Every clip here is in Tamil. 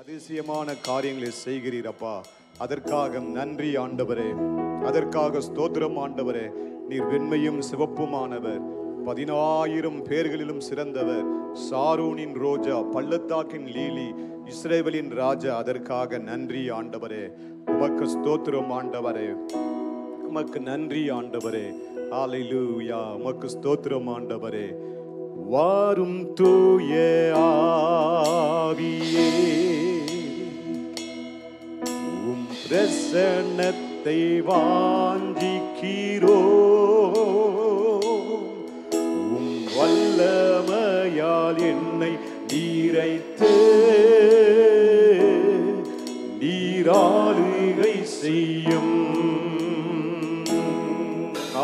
அதிசயமான காரியங்களை செய்கிறீரப்பா. அதற்காக நன்றி ஆண்டவரே. அதற்காக ஸ்தோத்திரம் ஆண்டவரே. நீர் வெண்மையும் சிவப்புமானவர், 10,000 பேர்களிலும் சிறந்தவர், சாரோனின் ரோஜா, பள்ளத்தாக்கின் லீலி, இஸ்ரவேலின் ராஜா. அதற்காக நன்றி ஆண்டவரே. உமக்கு ஸ்தோத்திரம் ஆண்டவரே. உமக்கு நன்றி ஆண்டவரே. ஹல்லேலூயா. உமக்கு ஸ்தோத்திரம் ஆண்டவரே. வாரும் தூய ஆவியே, உம் பிரசன்னத்தை வாஞ்சிக்கிறோ, உம் வல்லமையால் என்னை நீரைத்து நீராளுகை செய்யும்.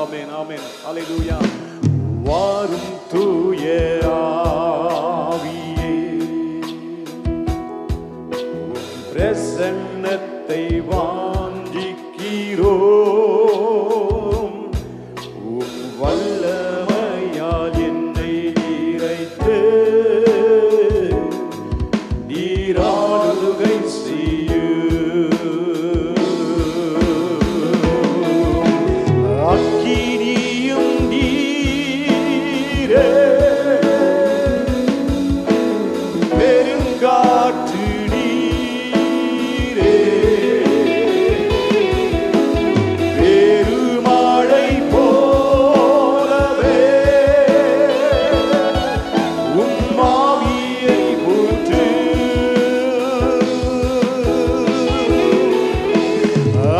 ஆமென், ஆமென், ஹல்லேலூயா. வாரும் தூய ஆவியே, உம் பிரசன்னத்தை வாஞ்சிக்கிறோம், உம் வல்லமையால் என்னை நிறைத்து நீராளுகை செய்யும். அக்கினியும் பெருங்காற்று நீரே, பெருமழை போலவே உம் ஆவியை ஊற்று.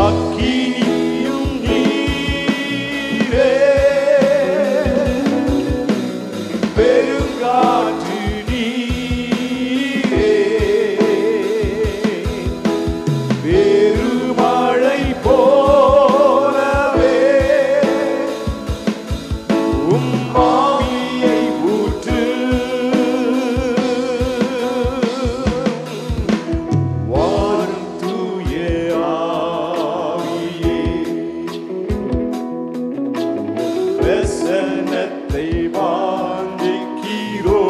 அக்கினியும் நீரே, பெருங்காற்று நீரே, பெருமழை போலவே உம் ஆவியை ஊற்று. வாரும் தூய ஆவியே, பிரசன்னத்தை வாஞ்சிக்கிறோ,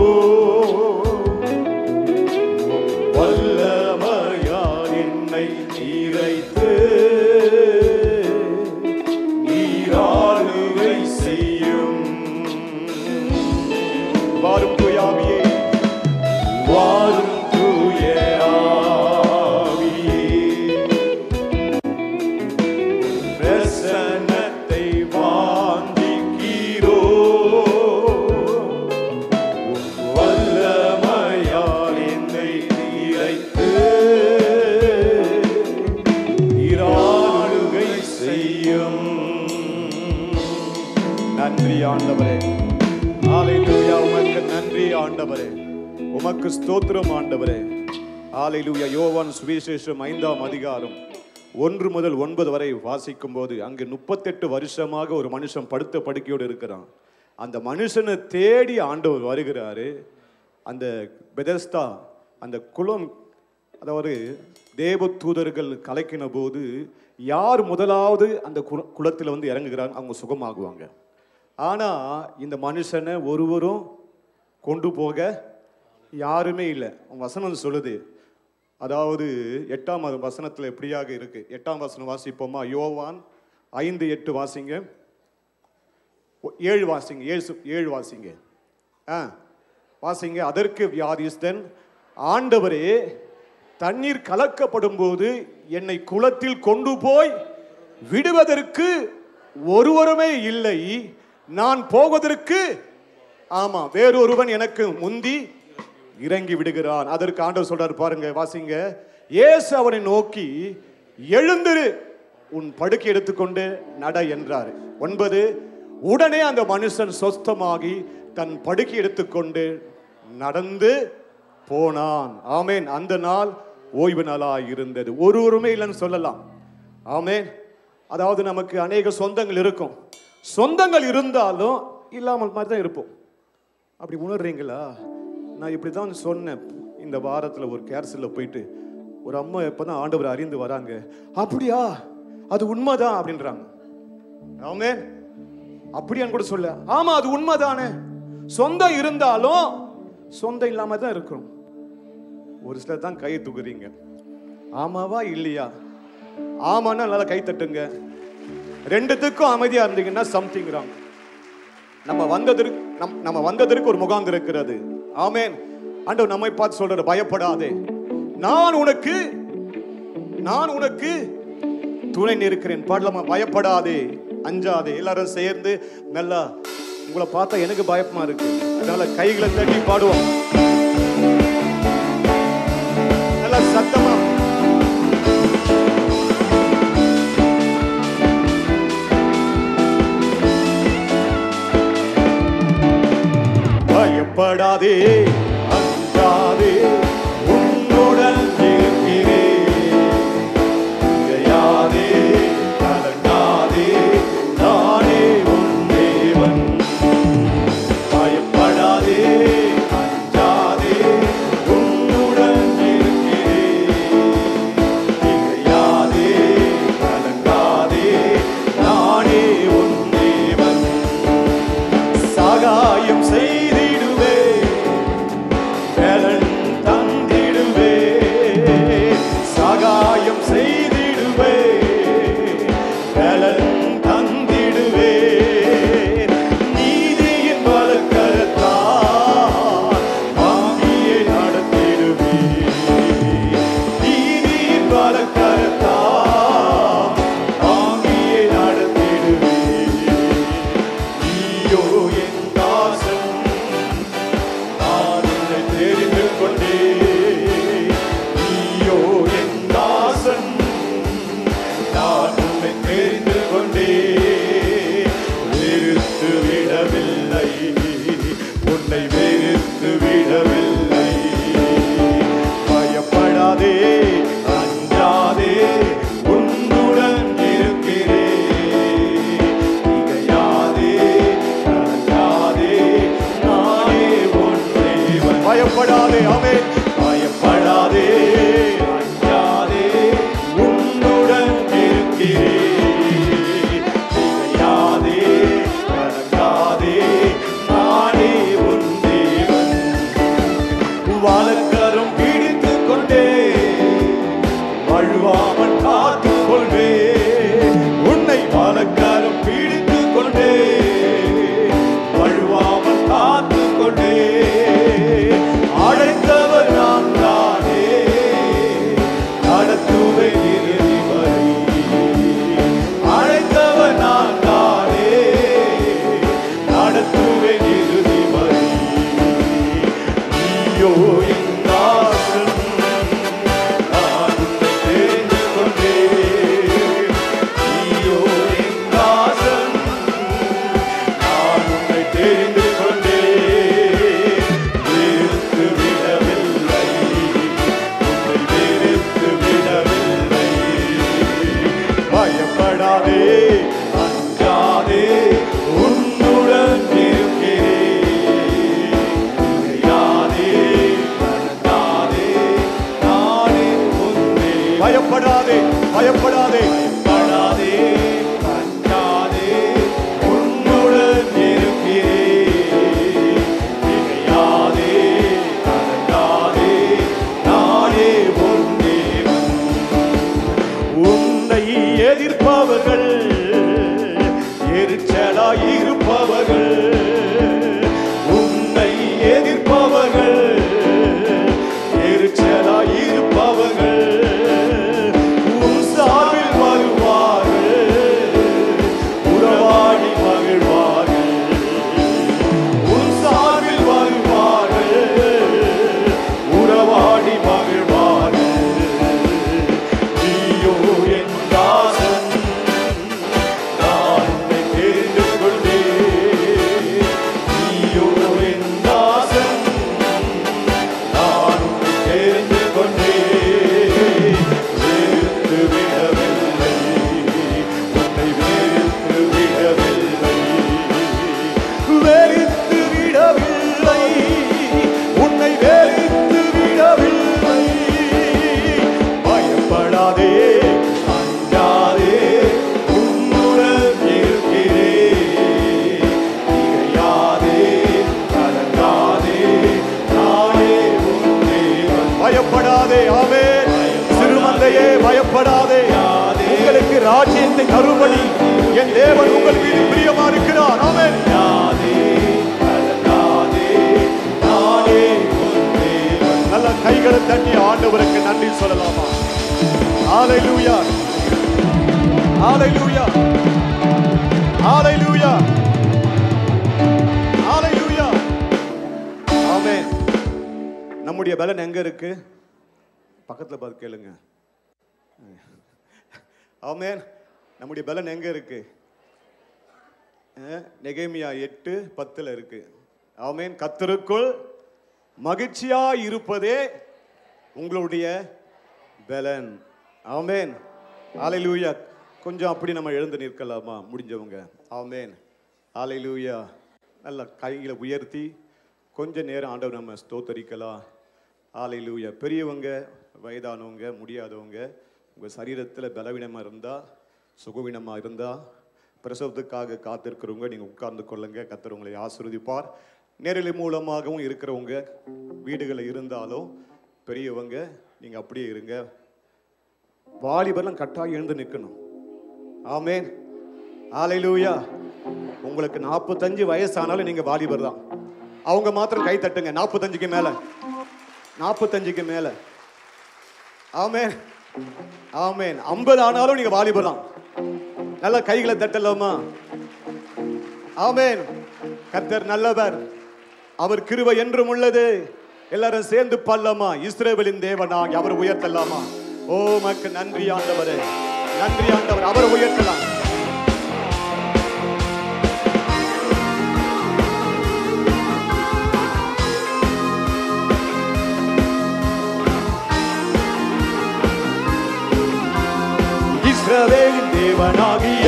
வல்லமையால் என்னை நிறைத்து நீராளுகை செய்யும். வாரும் தூய ஆவியே, வாரும் தூய ஆவியே, பிரசன்னத்தை வாஞ்சிக்கிறோ, வல்லமையால் என்னை நிறைத்து நீராளுகை செய்யும். நன்றி ஆண்டவரே. ஹல்லேலூயா. உமக்கு நன்றி ஆண்டவரே. உமக்கு ஸ்தோத்திரம் ஆண்டவரே. ஹல்லேலூயா. யோவான் சுவிசேஷம் 5ஆம் அதிகாரம் 1 முதல் 9 வரை வாசிக்கும் போது, அங்கு 38 வருஷமாக ஒரு மனுஷன் படுத்த படுக்கையோடு இருக்கிறான். அந்த மனுஷனை தேடி ஆண்டவர் வருகிறாரு. அந்த பெதஸ்தா, அந்த குளம், அதாவது தேவ தூதர்கள் கலக்கின போது யார் முதலாவது அந்த குளத்தில் வந்து இறங்குகிறாங்க, அவங்க சுகமாகுவாங்க. ஆனால் இந்த மனுஷனை ஒருவரும் கொண்டு போக யாருமே இல்லை. வசனம் சொல்லுது, அதாவது 8ஆம் வசனத்தில் எப்படியாக இருக்கு. 8ஆம் வசனம் வாசிப்போமா? யோவான் 5:8 வாசிங்க. 7 வாசிங்க. 7 வாசிங்க. வாசிங்க. அதற்கு வியாதிஸ்தன், ஆண்டவரே, தண்ணீர் கலக்கப்படும் போது என்னை குளத்தில் கொண்டு போய் விடுவதற்கு ஒருவருமே இல்லை, நான் போவதற்கு வேறொருவன் எனக்கு முந்தி இறங்கி விடுகிறான். அதற்கு ஆண்டவர் சொல்றாரு பாருங்க, வாசிங்க. இயேசு அவனை நோக்கி, எழுந்திரு, உன் படுக்கை எடுத்துக்கொண்டு நட என்றார். 9. உடனே அந்த மனுஷன் சொஸ்தமாகி தன் படுக்கை எடுத்துக்கொண்டு நடந்து போனான். ஆமேன். அந்த நாள் ஓய்வு நாளாய் இருந்தது. ஒருவருமே இல்லைன்னு சொல்லலாம். ஆமேன். அதாவது நமக்கு அநேக சொந்தங்கள் இருக்கும். சொந்தங்கள் இருந்தாலும் இல்லாமல் மாதிரி தான் இருப்போம். அப்படி உணர்றீங்களா? நான் இப்படி தான் சொன்னேன். இந்த வாரத்தில் ஒரு கேர்சலில் போயிட்டு ஒரு அம்மா எப்போதான் ஆண்டவர் அறிந்து வராங்க. அப்படியா, அது உண்மைதான் அப்படின்றாங்க. ஆமென். அப்படியான்னு கூட சொல்ல. ஆமா, அது உண்மைதானே. சொந்தம் இருந்தாலும் சொந்தம் இல்லாம தான் இருக்கிறோம். ஒரு சிலர் தான் கையை தூக்குறீங்க. ஆமாவா இல்லையா? ஆமான்னா நல்லா கை தட்டுங்க. ரெண்டுத்துக்கும் அமைதியா இருந்தீங்கன்னா சம்திங் ராங். நம்ம வந்ததற்கு ஒரு முகாம் இருக்கிறது. ஆமென். ஆண்டவர் நம்மை பார்த்து சொல்றாரு, பயப்படாதே, நான் உனக்கு துணை நிற்கிறேன். பாடலாமா? பயப்படாதே, அஞ்சாதே. எல்லாரும் சேர்ந்து நல்லா. உங்களை பார்த்தா எனக்கு பயமா இருக்கு, அதனால கைகளை தட்டி பாடுவோம் நல்லா சத்தமா. பயப்படாதே, அஞ்சாதே, உன்னுடன் இருக்கிறேன். திகையாதே, கலங்காதே, நானே உன் தேவன். பயப்படாதே, அஞ்சாதே, உன்னுடன் இருக்கிறேன். திகையாதே, கலங்காதே, நானே உன் தேவன். சகாயம் செய்திடுவே, பலன் தந்திடுவே. சகாயம் செய்திடுவே, பலன் தந்திடுவே. நீதியின் வலக்கரத்தால் வாங்கியே நடத்திடுவே. நீதியின் வலக்கரத்தால் வாங்கியே நடத்திடுவே. நீயோ என் தாசன், நான் உன்னை தெரிந்து கொண்டேன். நீயோ என் தாசன், நான் உன்னை தெரிந்து கொண்டேன். வெறுத்து விடவில்லை, உன்னை வெறுத்து விடவில்லை. பயப்படாதே, அஞ்சாதே, உன்னுடன் இருக்கிறேன். திகையாதே, கலங்காதே, நானே உன் தேவன். பயப்படாதே, ஆமென். பயப்படாதே, அஞ்சாதே, உன்னுடன் இருக்கிறேன். திகையாதே, கலங்காதே, நானே உன் தேவன். வலக்கரம் பிடித்துக் கொண்டே வழுவாமல் காத்துக் கொள்வே. உன்னை வலக்கரம் பிடித்துக் கொண்டே வழுவாமல் காத்துக் கொண்டே. அழைத்தவர் நான் தானே, நடத்துவேன் இறுதி வரை. அழைத்தவர் நான் தானே, நடத்துவேன் இறுதி வரை. நீயோ என் தாசன், நான் உன்னை தெரிந்து கொண்டேன். நீயோ என் தாசன், நான் உன்னை தெரிந்து கொண்டேன். வெறுத்து விடவில்லை, உன்னை வெறுத்து விடவில்லை. பயப்படாதே, அஞ்சாதே, உன்னுடன் இருக்கிறேன். திகையாதே, கலங்காதே, நானே உன் தேவன். பயப்படாதே, பயப்படாதே, பயப்படாதே, அஞ்சாதே, உன்னுடன் இருக்கிறேன். திகையாதே, கலங்காதே, நானே உன் தேவன். உன்னை எதிர்ப்பவர்கள், எரிச்சலாயிருப்பவர்கள், உன்னை எதிர்ப்பவர்கள், எரிச்சலாயிருப்பவர்கள், உன் சார்பில் வரும் பயப்படாதே. ஆமென். சிறுமந்தையே பயப்படாதே. உங்களுக்கு ராஜ்யத்தை தரும்படி என் தேவன் உங்கள் மீது பிரியமா இருக்கிறார். ஆமென். நல்ல கைகளை தட்டி ஆண்டவருக்கு நன்றி சொல்லலாமா? ஹalleluya, ஹalleluya, ஹalleluya, ஹalleluya. ஆமென். நம்முடைய பலன் எங்க இருக்கு? பக்கத்துல பார்த்து கேளுங்க. ஆமென். நம்முடைய பலன் எங்க இருக்கு? நெகேமியா 8:10 இருக்கு. ஆமென். கர்த்தருக்குள் மகிழ்ச்சியா இருப்பதே உங்களுடைய பலன். ஆமென். ஹalleluya. கொஞ்சம் அப்படி நம்ம எழுந்து நிற்கலாமா முடிஞ்சவங்க? ஆமென். ஹalleluya. நல்ல கைகளை உயர்த்தி கொஞ்ச நேரம் ஆண்டவர் நம்ம ஸ்தோத்தரிக்கலாம். ஹalleluya. பெரியவங்க, வயதானவங்க, முடியாதவங்க, உங்க சரீரத்தில் பலவீனமா இருந்தா, சுகவீனமா இருந்தா, பிரசவத்துக்காக காத்திருக்கிறவங்க நீங்க உட்கார்ந்து கொள்ளுங்க. கர்த்தர் உங்களை ஆசீர்வதிப்பார். நேரலை மூலமாகவும் இருக்கிறவங்க வீடுகளில் இருந்தாலும் பெரியவங்க நீங்க அப்படியே இருங்க. வாலிபர்லாம் கட்டாயம் எழுந்து நிற்கணும். ஆமென். ஹalleluya. உங்களுக்கு 45 வயசானாலும் நீங்க வாலிபர் தான். அவங்க மாத்திரம் கை தட்டுங்க. 45க்கு மேல, 45க்கு மேல. ஆமென், ஆமென். 50 ஆனாலும் நீங்க வாலிபர் தான். நல்ல கைகளை தட்டலாமா? ஆமென். கர்த்தர் நல்லவர், அவர் கிருபை என்றும் உள்ளது. எல்லாரும் சேர்ந்து பாடலாமா? இஸ்ரவேலின் தேவனாய் அவர் உயர்த்தலாமா? ஓ மக்கு நன்றி ஆண்டவரே, நன்றி ஆண்டவர். அவர் உயர்த்தலாம். இஸ்ரவேலின் தேவனாகிய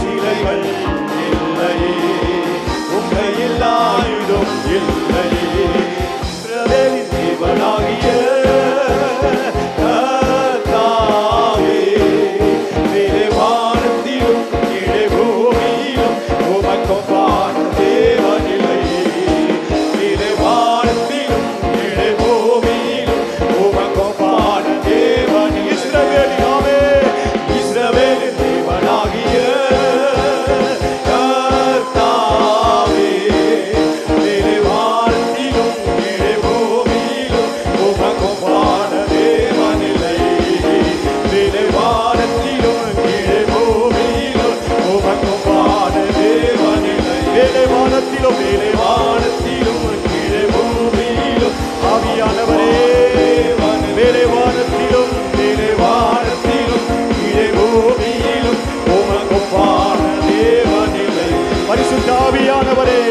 சிலைகள் இல்லையே, உம்மை இல்லாயுதம் இல்லையே. வானத்திலும் மேலே வானத்திலும் கீழே பூமியிலும் ஆவியானவரே மேலே வானத்திலும் மேலே வானத்திலும் கீழே பூமியிலும் உமக்கு ஒப்பான தேவனில்லை. பரிசுத்த ஆவியானவரே,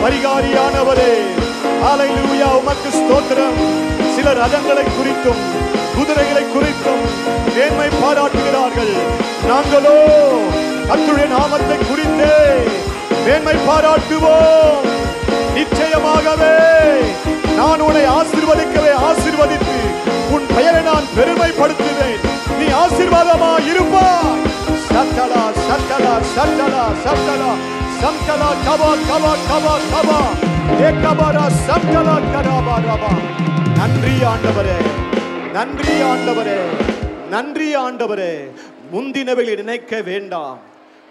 பரிகாரியானவரே, ஹல்லேலூயா, உமக்கு ஸ்தோத்திரம். சில ரதங்களை குறித்தும் குதிரைகளை குறித்தும் மேன்மை பாராட்டுகிறார்கள். நாங்களோ கர்த்தருடைய நாமத்தை குறித்தே மேன்மை பாராட்டுவோம். நிச்சயமாகவே நான் உன்னை ஆசீர்வதிக்கவே ஆசீர்வதித்து உன் பெயரை நான் பெருமைப்படுத்துவேன். நீ ஆசீர்வாதமா இருப்பாய். சத்தலா சத்தலா சத்தலா சத்தலா சம்தலா கபா கபா கபா கபா ஏகபரா சம்தலா கராபா ரபா. நன்றி ஆண்டவரே, நன்றி ஆண்டவரே, நன்றி ஆண்டவரே. முந்தினவைகளை நினைக்க வேண்டாம்,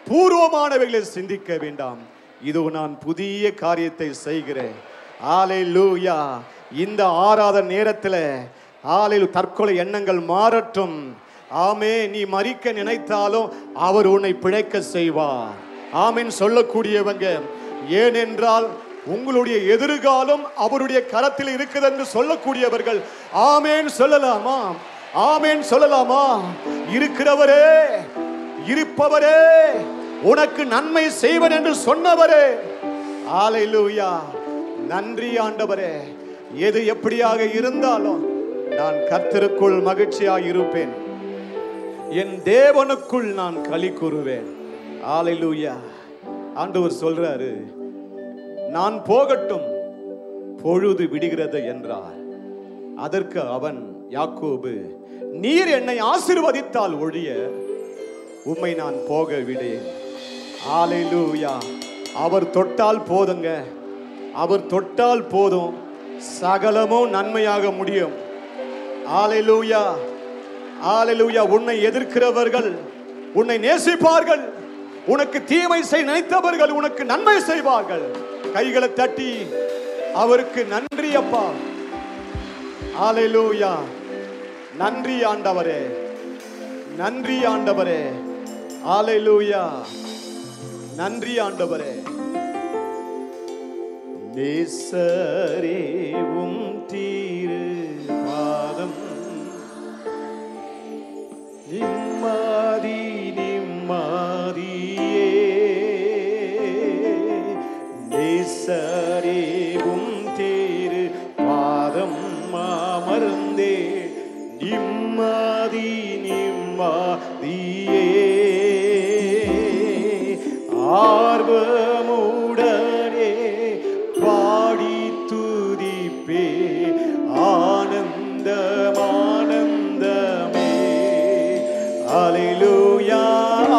பூர்வமானவைகளை சிந்திக்க வேண்டாம். இதோ நான் புதிய காரியத்தை செய்கிறேன். ஹல்லேலூயா. இந்த ஆராதனை நேரத்தில் ஹல்லேலூயா தற்கொலை எண்ணங்கள் மாறட்டும். ஆமே. நீ மரிக்க நினைத்தாலும் அவர் உன்னை பிழைக்க செய்வார். ஆமென் சொல்லக்கூடியவங்க. ஏனென்றால் உங்களுடைய எதிர்காலம் அவருடைய கரத்தில் இருக்குது என்று சொல்லக்கூடியவர்கள் ஆமென் சொல்லலாமா? ஆமென் சொல்லலாமா? இருக்கிறவரே, இருப்பவரே, உனக்கு நன்மை செய்வன் என்று சொன்னவரே, ஹல்லேலூயா. நன்றி ஆண்டவரே. எது எப்படியாக இருந்தாலும் நான் கர்த்தருக்குள் மகிழ்ச்சியாக இருப்பேன், என் தேவனுக்குள் நான் களி கூறுவேன். ஹல்லேலூயா. ஆண்டவர் சொல்றாரு, நான் போகட்டும், பொழுது விடுகிறது என்றார். அதற்கு அவன் யாக்கோபு, நீர் என்னை ஆசீர்வதித்தால் ஒழிய உம்மை நான் போக விடேன். ஹல்லேலூயா. அவர் தொட்டால் போதுங்க, அவர் தொட்டால் போதும், சகலமும் நன்மையாக முடியும். ஹல்லேலூயா, ஹல்லேலூயா. உன்னை எதிர்க்கிறவர்கள் உன்னை நேசிப்பார்கள், உனக்கு தீமை செய் நினைத்தவர்கள் உனக்கு நன்மை செய்வார்கள். கைகளை தட்டி அவருக்கு நன்றி அப்பா. ஹல்லேலூயா. நன்றி ஆண்டவரே, நன்றி ஆண்டவரே. ஹல்லேலூயா. நன்றி ஆண்டவரே. நேசரே உம் தீரு பாதம் நிம்மதி நிம்மதியே. நேசரே உம் தீரு பாதம் அமர்ந்தே நிம்மதி நிம்மதியே. ஆர்வமுடனே பாடி துதிப்பே, ஆனந்தம் ஆனந்தமே. ஹல்லேலூயா.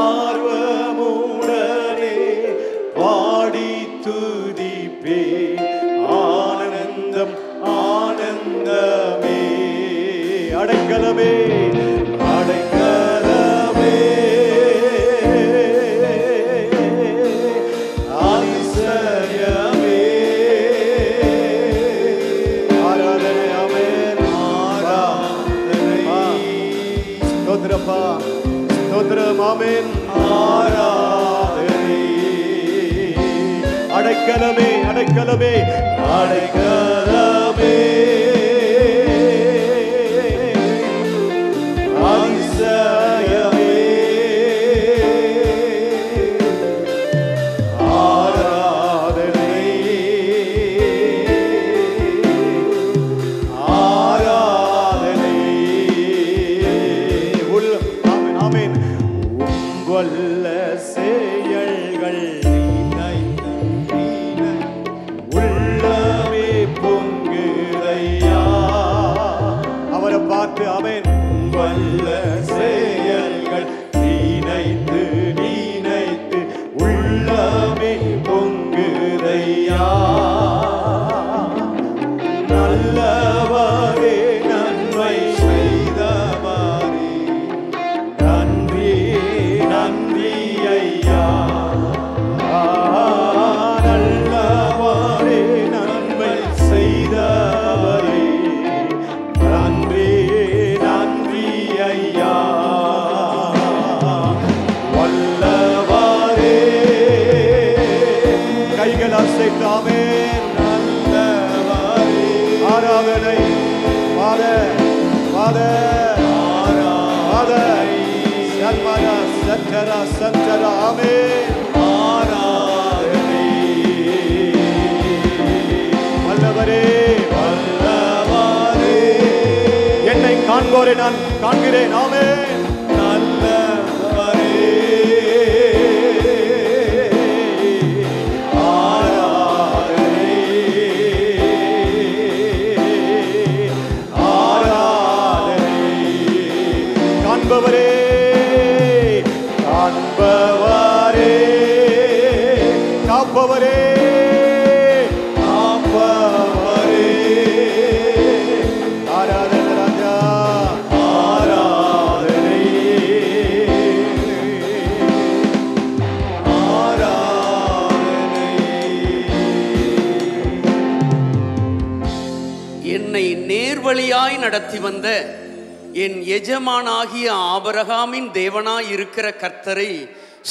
ஆர்வமுடனே பாடி துதிப்பே, ஆனந்தம் ஆனந்தமே. அடைக்கலமே, அடைக்கலமே, ஆதிசயமே. ஆராதனை ஆமென், ஆராதனை. ஸ்தோத்திரப்பா, ஸ்தோத்திரம். ஆமென், ஆராதனை. அடைக்கலமே, அடைக்கலமே, அடைக்கலமே. ஆதிசயமே, ஆராதனை, ஆராதனை. ஆமென், ஆமென். வல்ல செயல்கள் உள்ளமே பொங்குதை ஆமென். ஆராதனை ஃபாதர் ஃபாதர் ஃபாதர் சன்மானா சத்தரா சத்தரா ஆமென். ஆராதனை வல்லவரே வல்லவரே என்னை காண்போரை நான் காண்கிறேன். ஆமென். நல்லவரே காண்பவரே காண்பவரே காப்பவரே காப்பவரே ஆராதனை ராஜா ஆராதனை ஆராதனை. என்னை நேர்வழியாய் நடத்தி வந்த என் எஜமானாகிய ஆபிரகாமின் தேவனாய் இருக்கிற கர்த்தரை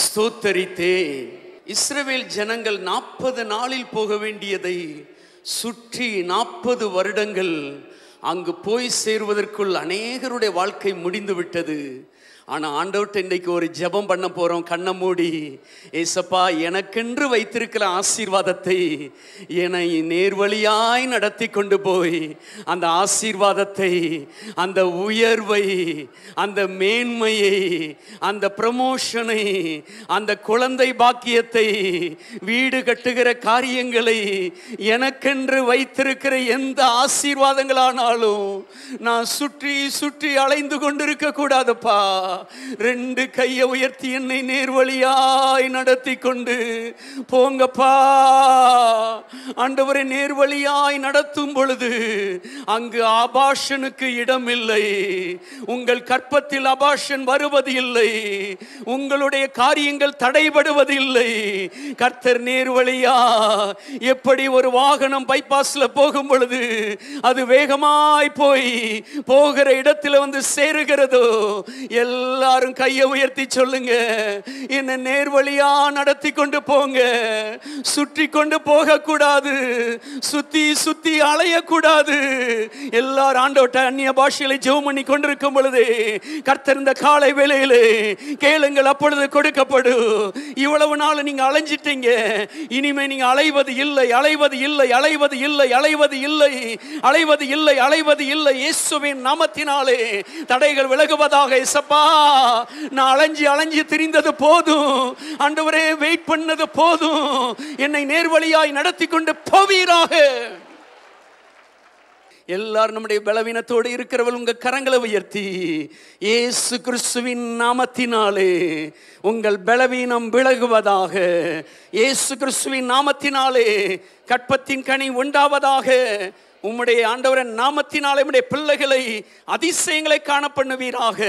ஸ்தோத்தரித்தேன். இஸ்ரவேல் ஜனங்கள் 40 நாளில் போக வேண்டியதை சுற்றி 40 வருடங்கள் அங்கு போய் சேருவதற்குள் அநேகருடைய வாழ்க்கை முடிந்து விட்டது. ஆனால் ஆண்டவர்கிட்ட இன்றைக்கு ஒரு ஜெபம் பண்ண போகிறோம். கண்ணை மூடி, ஏசப்பா எனக்கென்று வைத்திருக்கிற ஆசீர்வாதத்தை என்னை நேர்வழியாய் நடத்தி கொண்டு போய் அந்த ஆசீர்வாதத்தை, அந்த உயர்வை, அந்த மேன்மையை, அந்த ப்ரமோஷனை, அந்த குழந்தை பாக்கியத்தை, வீடு கட்டுகிற காரியங்களை, எனக்கென்று வைத்திருக்கிற எந்த ஆசீர்வாதங்களானாலும் நான் சுற்றி சுற்றி அலைந்து கொண்டிருக்க கூடாதுப்பா. 2 கையை உயர்த்தி என்னை நேர்வழியாய் நடத்தி கொண்டு போங்கப்பா. ஆண்டவரை நேர்வழியாய் நடத்தும் பொழுது அங்கு ஆபாஷனுக்கு இடம் இல்லை. உங்கள் கற்பத்தில் ஆபாஷன் வருவது இல்லை. உங்களுடைய காரியங்கள் தடைபடுவது இல்லை. கர்த்தர் நேர்வழியா எப்படி ஒரு வாகனம் பைபாஸ்ல போகும் பொழுது அது வேகமாய் போய் போகிற இடத்துல வந்து சேருகிறதோ, எல்லாரும் கையை உயர்த்தி சொல்லுங்க, என்ன நேர்வழியா நடத்தி கொண்டு போங்க. சுற்றி கொண்டு போக கூடாது, சுத்தி சுத்தி அலையக்கூடாது. எல்லாரும் ஆண்டவர்ட்ட அந்நிய பாஷையில ஜெபம் பண்ணி கொண்டிருக்கும் பொழுது கர்த்தர் இந்த காலை வேளையிலே கேளுங்கள், அப்பொழுது கொடுக்கப்படும். இவ்வளவு நாள் நீங்க அலைஞ்சிட்டீங்க, இனிமே நீங்க அலைவது இல்லை, அலைவது இல்லை, அலைவது இல்லை, அலைவது இல்லை, அலைவது இல்லை, அலைவது இல்லை. இயேசுவின் நாமத்தினாலே தடைகள் விலகுவதாக. இயேசப்பா, நான் அலைஞ்சி திரிந்தது போதும் ஆண்டவரே, வெயிட் பண்ணது போதும். என்னை நேர்வழியாய் நடத்தி கொண்டு போவீராக. எல்லாரும் நம்முடைய பலவீனத்தோடு இருக்கிறவர்கள் உங்க கரங்களை உயர்த்தி, இயேசு கிறிஸ்துவின் நாமத்தினாலே உங்கள் பலவீனம் விலகுவதாக. இயேசு கிறிஸ்துவின் நாமத்தினாலே கற்பத்தின் கனி உண்டாவதாக. உம்முடைய ஆண்டவரின் நாமத்தினாலே உம்முடைய பிள்ளைகளை அதிசயங்களை காண பண்ணுவீராக.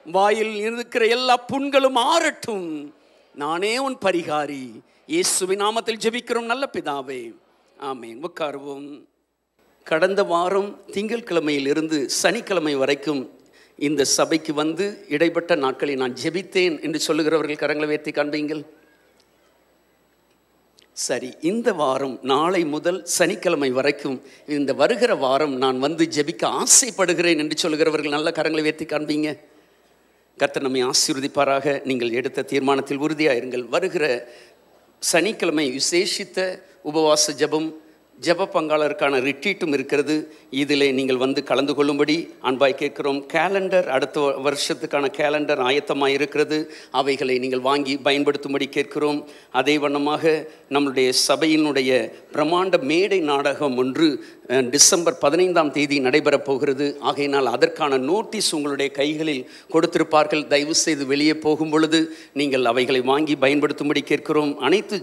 வாயில் இருக்கிற எல்லா புண்களும் ஆறட்டும். நானே உன் பரிகாரி. இயேசுவின் நாமத்தில் ஜெபிக்கிறோம் நல்ல பிதாவே, ஆமென். உட்காருவோம். கடந்த வாரம் திங்கட்கிழமையிலிருந்து சனிக்கிழமை வரைக்கும் இந்த சபைக்கு வந்து இடைப்பட்ட நாட்களில் நான் ஜெபித்தேன் என்று சொல்லுகிறவர்கள் கரங்களை உயர்த்தி காண்பீங்கள். சரி, இந்த வாரம் நாளை முதல் சனிக்கிழமை வரைக்கும் இந்த வருகிற வாரம் நான் வந்து ஜெபிக்க ஆசைப்படுகிறேன் என்று சொல்லுகிறவர்கள் நல்ல கரங்களை உயர்த்தி காண்பீங்க. கர்த்தர் நம்மை ஆசீர்வதிப்பாராக. நீங்கள் எடுத்த தீர்மானத்தில் உறுதியாக இருங்கள். வருகிற சனிக்கிழமை விசேஷித்த உபவாச ஜெபம், ஜெப பங்காளருக்கான ரிட்ரீட்டும் இருக்கிறது. இதில் நீங்கள் வந்து கலந்து கொள்ளும்படி அன்பாய் கேட்கிறோம். கேலண்டர், அடுத்த வருஷத்துக்கான கேலண்டர் ஆயத்தமாக இருக்கிறது. அவைகளை நீங்கள் வாங்கி பயன்படுத்தும்படி கேட்கிறோம். அதே வண்ணமாக நம்முடைய சபையினுடைய பிரம்மாண்ட மேடை நாடகம் ஒன்று டிசம்பர் 15ஆம் தேதி நடைபெறப் போகிறது. ஆகையினால் அதற்கான நோட்டீஸ் உங்களுடைய கைகளில் கொடுத்திருப்பார்கள். தயவு செய்து வெளியே போகும் பொழுது நீங்கள் அவைகளை வாங்கி பயன்படுத்தும்படி கேட்கிறோம். அனைத்து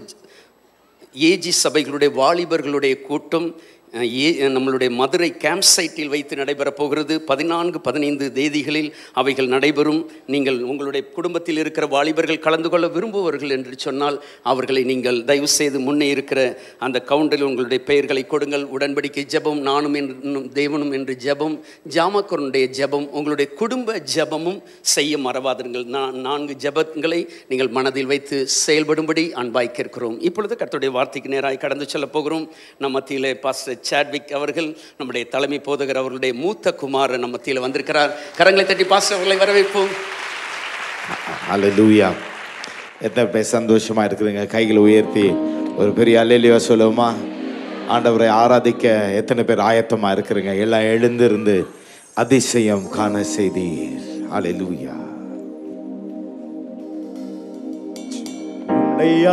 ஏஜி சபைகளுடைய வாலிபர்களுடைய கூட்டம் நம்மளுடைய மதுரை கேம்ப் சைட்டில் வைத்து நடைபெறப் போகிறது. 14-15 தேதிகளில் அவைகள் நடைபெறும். நீங்கள் உங்களுடைய குடும்பத்தில் இருக்கிற வாலிபர்கள் கலந்து கொள்ள விரும்புவர்கள் என்று சொன்னால் அவர்களை நீங்கள் தயவு செய்து முன்னே இருக்கிற அந்த கவுண்டரில் உங்களுடைய பெயர்களை கொடுங்கள். உடன்படிக்கை ஜெபம், நானும் என்னும் தேவனும் என்று ஜெபம், ஜாமக்கோனுடைய ஜெபம், உங்களுடைய குடும்ப ஜெபமும் செய்ய மறவாதீர்கள். 4 ஜெபங்களை நீங்கள் மனதில் வைத்து செயல்படும்படி அன்பாய் கேட்கிறோம். இப்பொழுது கர்த்தருடைய வார்த்தைக்கு நேராய் கடந்து செல்ல போகிறோம். நம் மத்தியிலே பாஸ்டர் சாட்விக் அவர்கள், நம்முடைய தலைமை போதகர் அவர்களுடைய மூத்த குமாரன் நம்ம மத்தியில் வந்திருக்கிறார். கரங்களை தட்டி பாஸ்டர் அவர்களை வரவேற்போம். அல்லேலூயா. எத்தனை பேர் சந்தோஷமா இருக்குதுங்க? கைகளை உயர்த்தி ஒரு பெரிய அல்லேலூயா சொல்லுவோமா? ஆண்டவரை ஆராதிக்க எத்தனை பேர் ஆயத்தமா இருக்கிறீங்க? எல்லாம் எழுந்திருந்து அதிசயம் காண செய்தீர். அல்லேலூயா.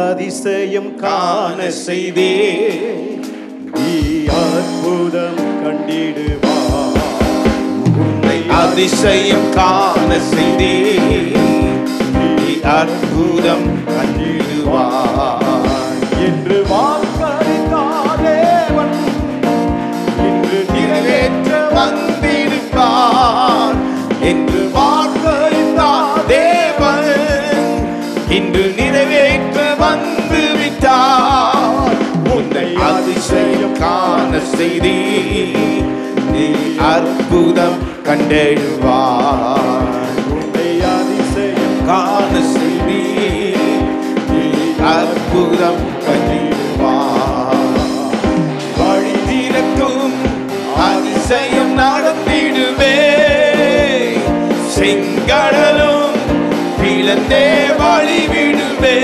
அதிசயம் காண செய்தீர், நீ அற்புதம் கண்டிடுவாய். உன்னை அதிசயம் காண செய்தீர், நீ அற்புதம் கண்டிடுவாய் என்று வாக்களித்தார் தேவன், இன்று நிறைவேற்ற வந்திருப்பார். என்று வாக்களித்தார் தேவன், இன்று நிறைவேற்ற வந்து விட்டார். உன்னை அதிசயம் காண செய்தீர், நீ அற்புதம் கண்டிடுவாய். உன்னை அதிசயம் காண செய்தீர், நீ அற்புதம் கண்டிடுவாய். வழி திறக்கும் அதிசயம் நடந்திடுவே, செங்கடலும் பிளந்தே வழி விடுவே.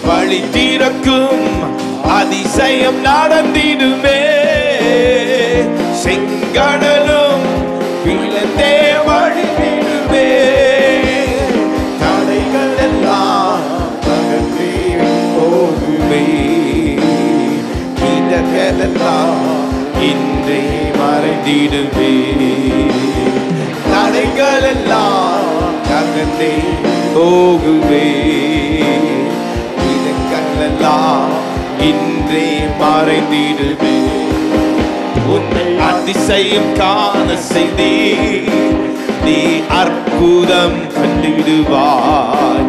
வழி திறக்கும் அதிசயம் நடந்திடுவே, செங்கடலும் பிளந்தே வழி விடுவே. தடைகள் எல்லாம் அகன்றே போகுவே, இடர்கள் எல்லாம் இன்றே மறைந்திடுவே. தடைகள் எல்லாம் அகன்றே போகுவே, இடர்கள் எல்லாம் இன்றே மறைந்திடுவே. உன்னை அதிசயம் காண செய்தீர், நீ அற்புதம் கண்டிடுவாய்.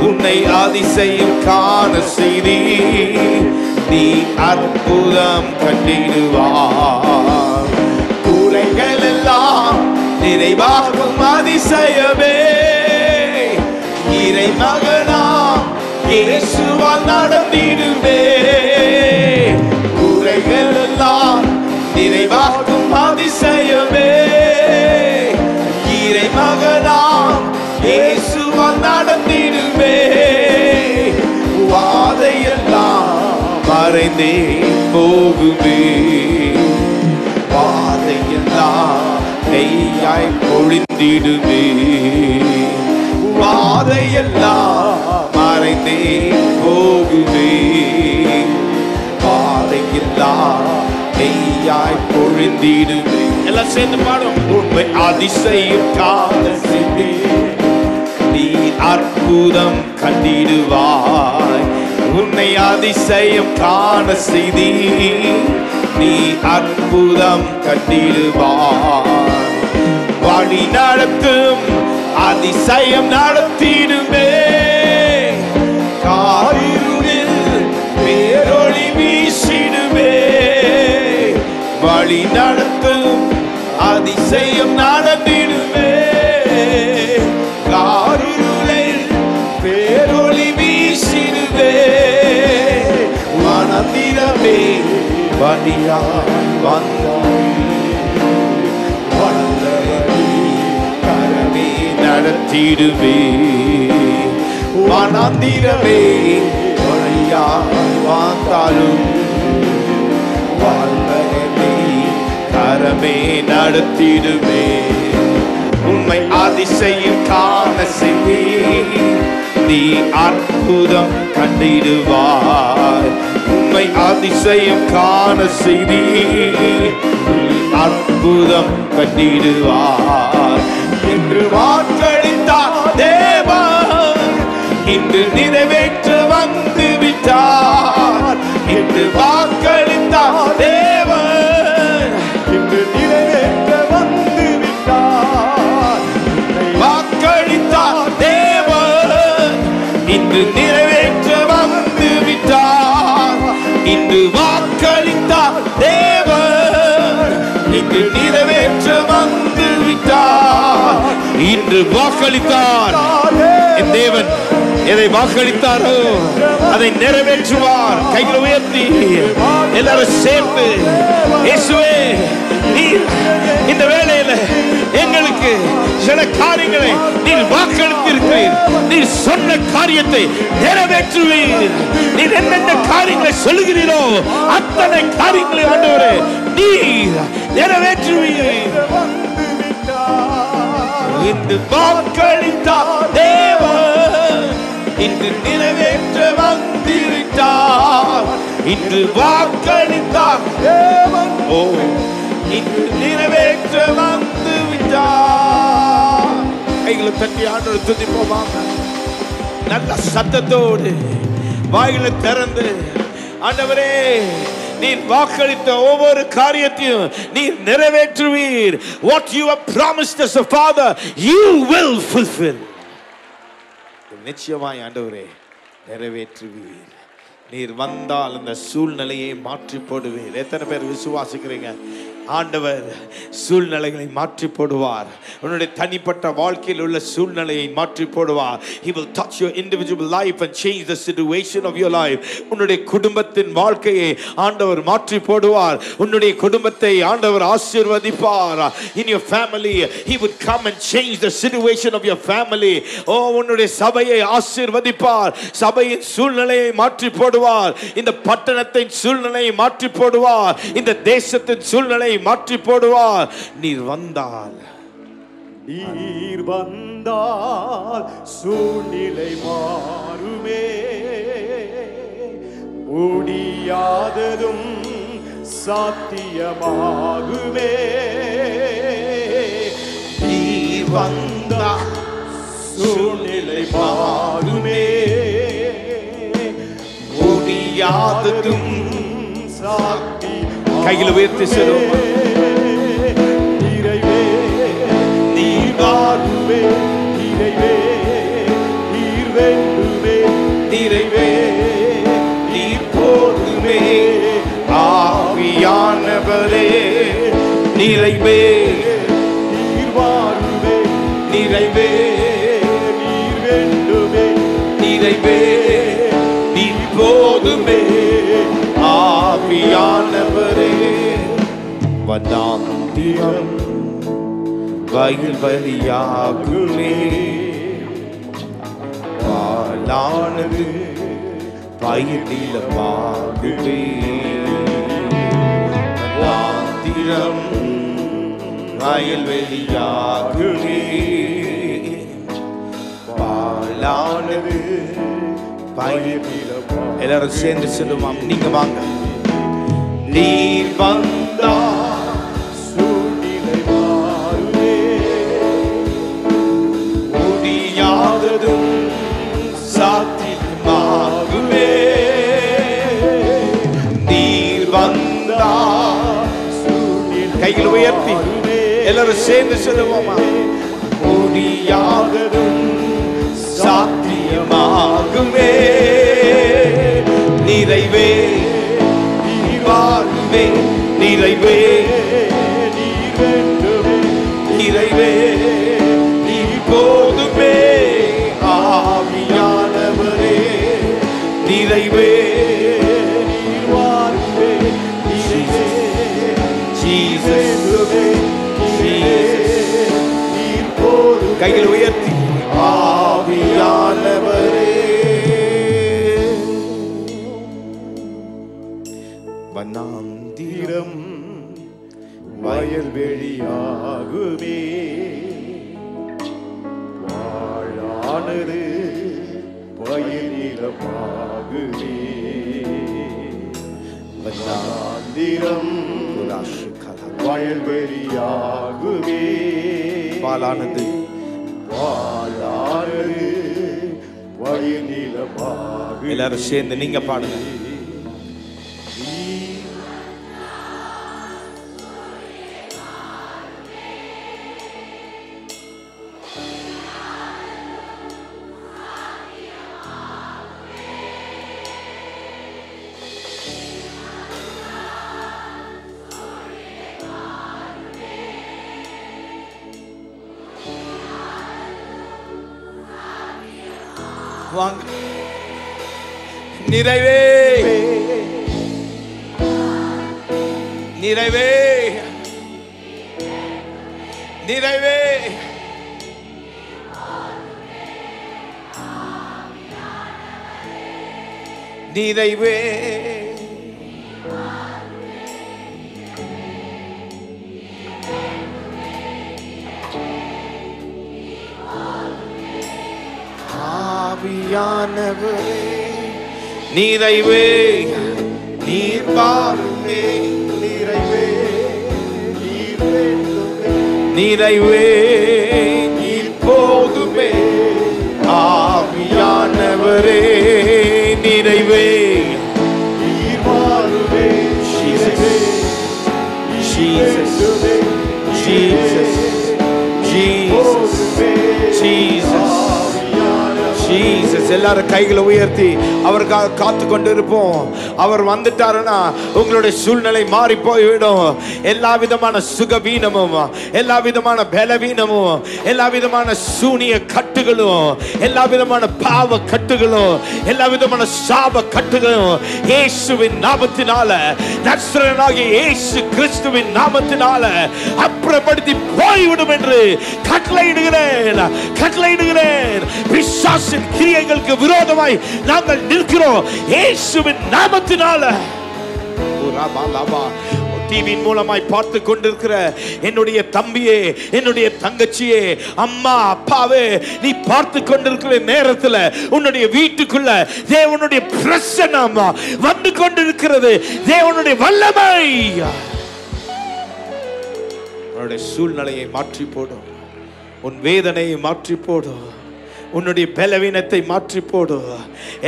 உன்னை அதிசயம் காண செய்தீர், நீ அற்புதம் கண்டிடுவாய். கூரைகள் எல்லாம் நிறைவாகும் அதிசயமே, இறை மகனாம் இயேசுவால் நடந்திடுவே. கூரைகள் எல்லாம் நிறைவாகும் அதிசயமே, இறை மகனாம் இயேசுவால் நடந்திடுவே. வாதையெல்லாம் மறைந்தே போகுமே, வாதையெல்லாம் நெய்யாய் பொழிந்திடுவே. வாதையெல்லாம் மறைந்தே போகுமே, வாதையெல்லாம் நெய்யாய் பொழிந்திடுவே. எல்லாம் சேர்ந்து பாடும். உண்மை அதிசயம் காண செய்தீர், நீ அற்புதம் கண்டிடுவாய். உன்னை அதிசயம் காண செய்தீர், நீ அற்புதம் கண்டிடுவாய். வழி நடத்தும் அதிசயம் நடத்திடுமே, காரிருளில் பேரொளி வீசிடுமே. வழி நடத்தும் அதிசயம் நடத்திடுமே, காரிருளில் பேரொளி வீசிடுவே. மனதிரமே வழியாய் வந்தாய், கரமே நடத்திடுவே. மனதிரமே வழியாய் வந்தாலும் வாழ்வரமே கரமே நடத்திடுவே. உண்மை அதிசயம் காண செய்தீர், நீ அற்புதம் கண்டிடுவாய். உண்மை அதிசயம் காண செய்தீர், நீ அற்புதம் கண்டிடுவாய். என்று வாக்களித்தார் தேவன், இன்று நிறைவேற்ற வந்து விட்டார். என்று வாக்களித்தார் என்று வாக்களித்தார். என் தேவன் எதை வாக்களித்தாரோ அதை நிறைவேற்றுவார். கைகளை உயர்த்தி எல்லாரும் சேர்ந்து, இயேசுவே நீர் இந்த வேளையில எங்களுக்கு சில காரியங்களை நீர் வாக்களித்திருக்கிறீர். நீர் சொன்ன காரியத்தை நிறைவேற்றுவீர். நீர் என்னென்ன காரியங்களை சொல்லுகிறீரோ அத்தனை காரியங்களை ஆண்டவரே நீர் நிறைவேற்றுவீர். இன்று வாக்களித்தார் தேவன், இன்று நிறைவேற்ற வந்திருந்தார். இன்று வாக்களித்தார் தேவன், ஓ இன்று நிறைவேற்ற வந்து விட்டார். கைகளை தட்டி ஆண்டவரை துதிப்போமா? நல்ல சத்தத்தோடு வாய்களை திறந்து, ஆண்டவரே நீர் வாக்களித்த ஒவ்வொரு காரியத்தையும் நீர் நிறைவேற்றுவீர். What you have promised as a father, you will fulfill. நிச்சயமாய் ஆண்டவரே நிறைவேற்றுவீர். நீர் வந்தால் அந்த சூழ்நிலையை மாற்றி போடுவீர். எத்தனை பேர் விசுவாசிக்கிறீங்க? ஆண்டவர் சூழ்நிலைகளை மாற்றி போடுவார். உன்னுடைய தனிப்பட்ட வாழ்க்கையில் உள்ள சூழ்நிலையை மாற்றி போடுவார். He will touch your individual life and change the situation of your life. உன்னுடைய குடும்பத்தின் வாழ்க்கையை ஆண்டவர் மாற்றி போடுவார். உன்னுடைய குடும்பத்தை ஆண்டவர் ஆசீர்வதிப்பார். In your family he would come and change the situation of your family. ஓ உன்னுடைய சபையை ஆசீர்வதிப்பார். சபையின் சூழ்நிலையை மாற்றி போடுவார். இந்த பட்டணத்தின் சூழ்நிலையை மாற்றி போடுவார். இந்த தேசத்தின் சூழ்நிலையை மாற்றி போடுவார். நீர் வந்தால் சூழ்நிலை மாறுமே. முடியாததும் சாத்தியமாகுமே. நீர் வந்தால் சூழ்நிலை மாறுமே. முடியாததும் சாத்தி. கையில் உயர்த்தி செல்வோம். நிறைவே நீர் வாருமே. நிறைவே நீர் வேண்டுமே. நிறைவே நீர் போதுமே. ஆவியானவரே நிறைவே நீர் வாருமே. நிறைவே நீர் வேண்டுமே. நிறைவே நீர் போதுமே. ஆவியானவரே வனாந்திரம் வயல்வெளியாகுமே. பாலானது பயிர்நிலமாகுமே. வனாந்திரம் வயல்வெளியாகுமே. பாலானது பயிர்நிலமாகுமே. எல்லாரும் சேர்ந்து சொல்லுவோம். நீங்க வாங்க. நீர் வந்தா சூழ்நிலை மாறுமே. முடியாததும் சாத்தியமாகுமே. நீர் வந்தா கையில் உயர்த்தி எல்லாரும் சேர்ந்து சொல்லுவோமா? முடியாததும் சாத்தியமாகுமே. நிறைவே வாருமே. நிறைவே நீர் வேண்டுமே. நிறைவே நீர் போதுமே. ஆவியானவரே நிறைவே நீர் வாருமே. ஜீசஸ் நீர் போதுமே. கையில் உயர்த்தி ஆவியானவரே வனாந்திரம் வயல்வெளியாகுமே. வாழானது பயிர்நிலமாகுமே. வனாந்திரம் வயல்வெளியாகுமே. பாலானது வாழானது பயிர்நிலமாகுமே. எல்லாரும் சேர்ந்து நீங்க பாடுங்க. வாங்க. நிறைவே நிறைவே நிறைவே நிறைவே ஆவியானவரே நிறைவே நீர் வாருமே நிறைவே நீர் வேண்டுமே நிறைவே நீர் போதுமே ஆவியானவரே நிறைவே நீர் வாருமே Jesus Jesus Jesus Jesus Jesus எல்லாரும் கைகளை உயர்த்தி அவருக்காக காத்து கொண்டு இருப்போம். அவர் வந்துட்டாருன்னா உங்களுடைய சூழ்நிலை மாறி போய்விடும். எல்லா விதமான சுகவீனமும், எல்லா விதமான பலவீனமும், எல்லா விதமான சூனிய கட்டுகளும், எல்லா விதமான பாவ கட்டுகளும், எல்லா விதமான சாப கட்டுகளும் இயேசுவின் நாமத்தினால, நஸ்ரேயனாகிய இயேசு கிறிஸ்துவின் நாமத்தினால அப்புறப்படுத்தி போய்விடும் என்று கட்டளையிடுகிறேன். பிசாசின் கிரியைகளுக்கு விரோதமாய் நாங்கள் நிற்கிறோம் இயேசுவின் நாமத்தினால. டிவியின் மூலமாய் பார்த்து கொண்டிருக்கிற என்னுடைய தம்பியே, என்னுடைய தங்கச்சியே, அம்மா அப்பாவே, நீ பார்த்து கொண்டிருக்கிற நேரத்தில் உன்னுடைய வீட்டுக்குள்ள தேவனுடைய பிரசன்னம் வந்து கொண்டிருக்கிறது. தேவனுடைய வல்லமை உன்னுடைய சூழ்நிலையை மாற்றி போடும், உன் வேதனையை மாற்றி போடும், உன்னுடைய பலவீனத்தை மாற்றி போடும்,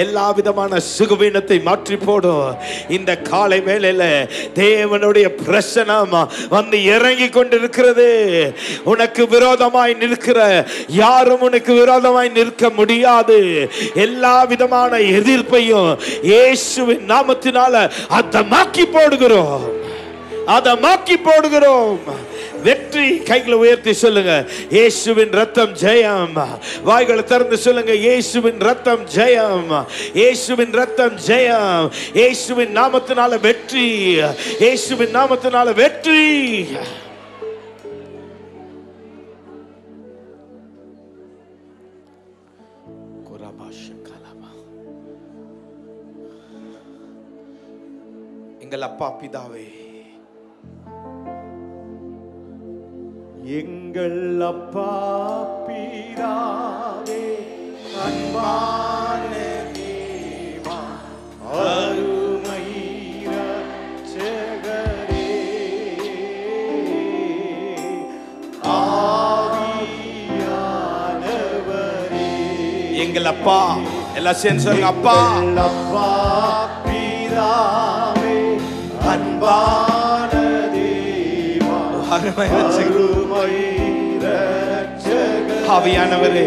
எல்லா விதமான சுகவீனத்தை மாற்றி போடும். இந்த காலை வேளையில தேவனுடைய பிரசன்னம் வந்து இறங்கி கொண்டிருக்கிறது. உனக்கு விரோதமாய் நிற்கிற யாரும் உனக்கு விரோதமாய் நிற்க முடியாது. எல்லா விதமான எதிர்ப்பையும் இயேசுவின் நாமத்தினால அதை மாக்கி போடுகிறோம், அதை மாக்கி போடுகிறோம். வெற்றி. கைகளை உயர்த்தி சொல்லுங்க, இயேசுவின் ரத்தம் ஜெயம். வாய்களை திறந்து சொல்லுங்க, இயேசுவின் ரத்தம் ஜெயம், இயேசுவின் ரத்தம் ஜெயம். இயேசுவின் நாமத்தினால வெற்றி, இயேசுவின் நாமத்தினால வெற்றி. எங்கள் அப்பா பிதாவே, எங்கள் அப்பா பிதாவே, அன்பான தேவா, அருமை இரட்சகரே, ஆவியானவரே. எங்கள் அப்பா, எல்லாம் சேர்ந்து சொல்லுங்க, அப்பா அப்பா பிதாவே, அன்பான தேவா, அருமை இரட்சகரே, ஆவியானவரே,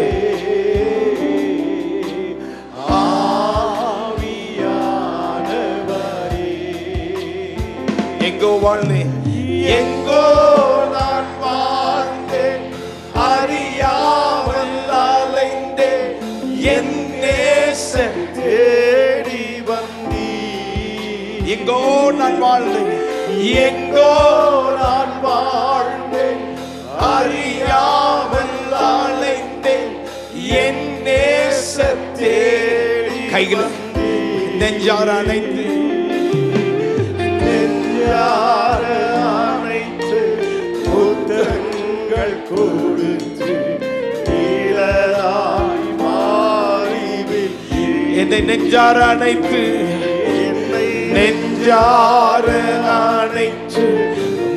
ஆவியானவரே. எங்கோ வாழ்ந்தேன், எங்கோ நான் வாழ்ந்தேன், அறியாமல் அலைந்தேன், என் நேசன் தேடி வந்தீ. எங்கோ நான் வாழ்ந்தேன், எங்கோ நான் வாழ்ந்தேன், அறியாமல் அலைந்தேன், என் நேசன் தேடி. கைகளை நெஞ்சார அணைத்து, நெஞ்சார அணைத்து, புத்தகங்கள் கொடுத்து, நீலராய் மாறிவில் என்னை நெஞ்சார அணைத்து, என்னை நெஞ்சார அணைத்து,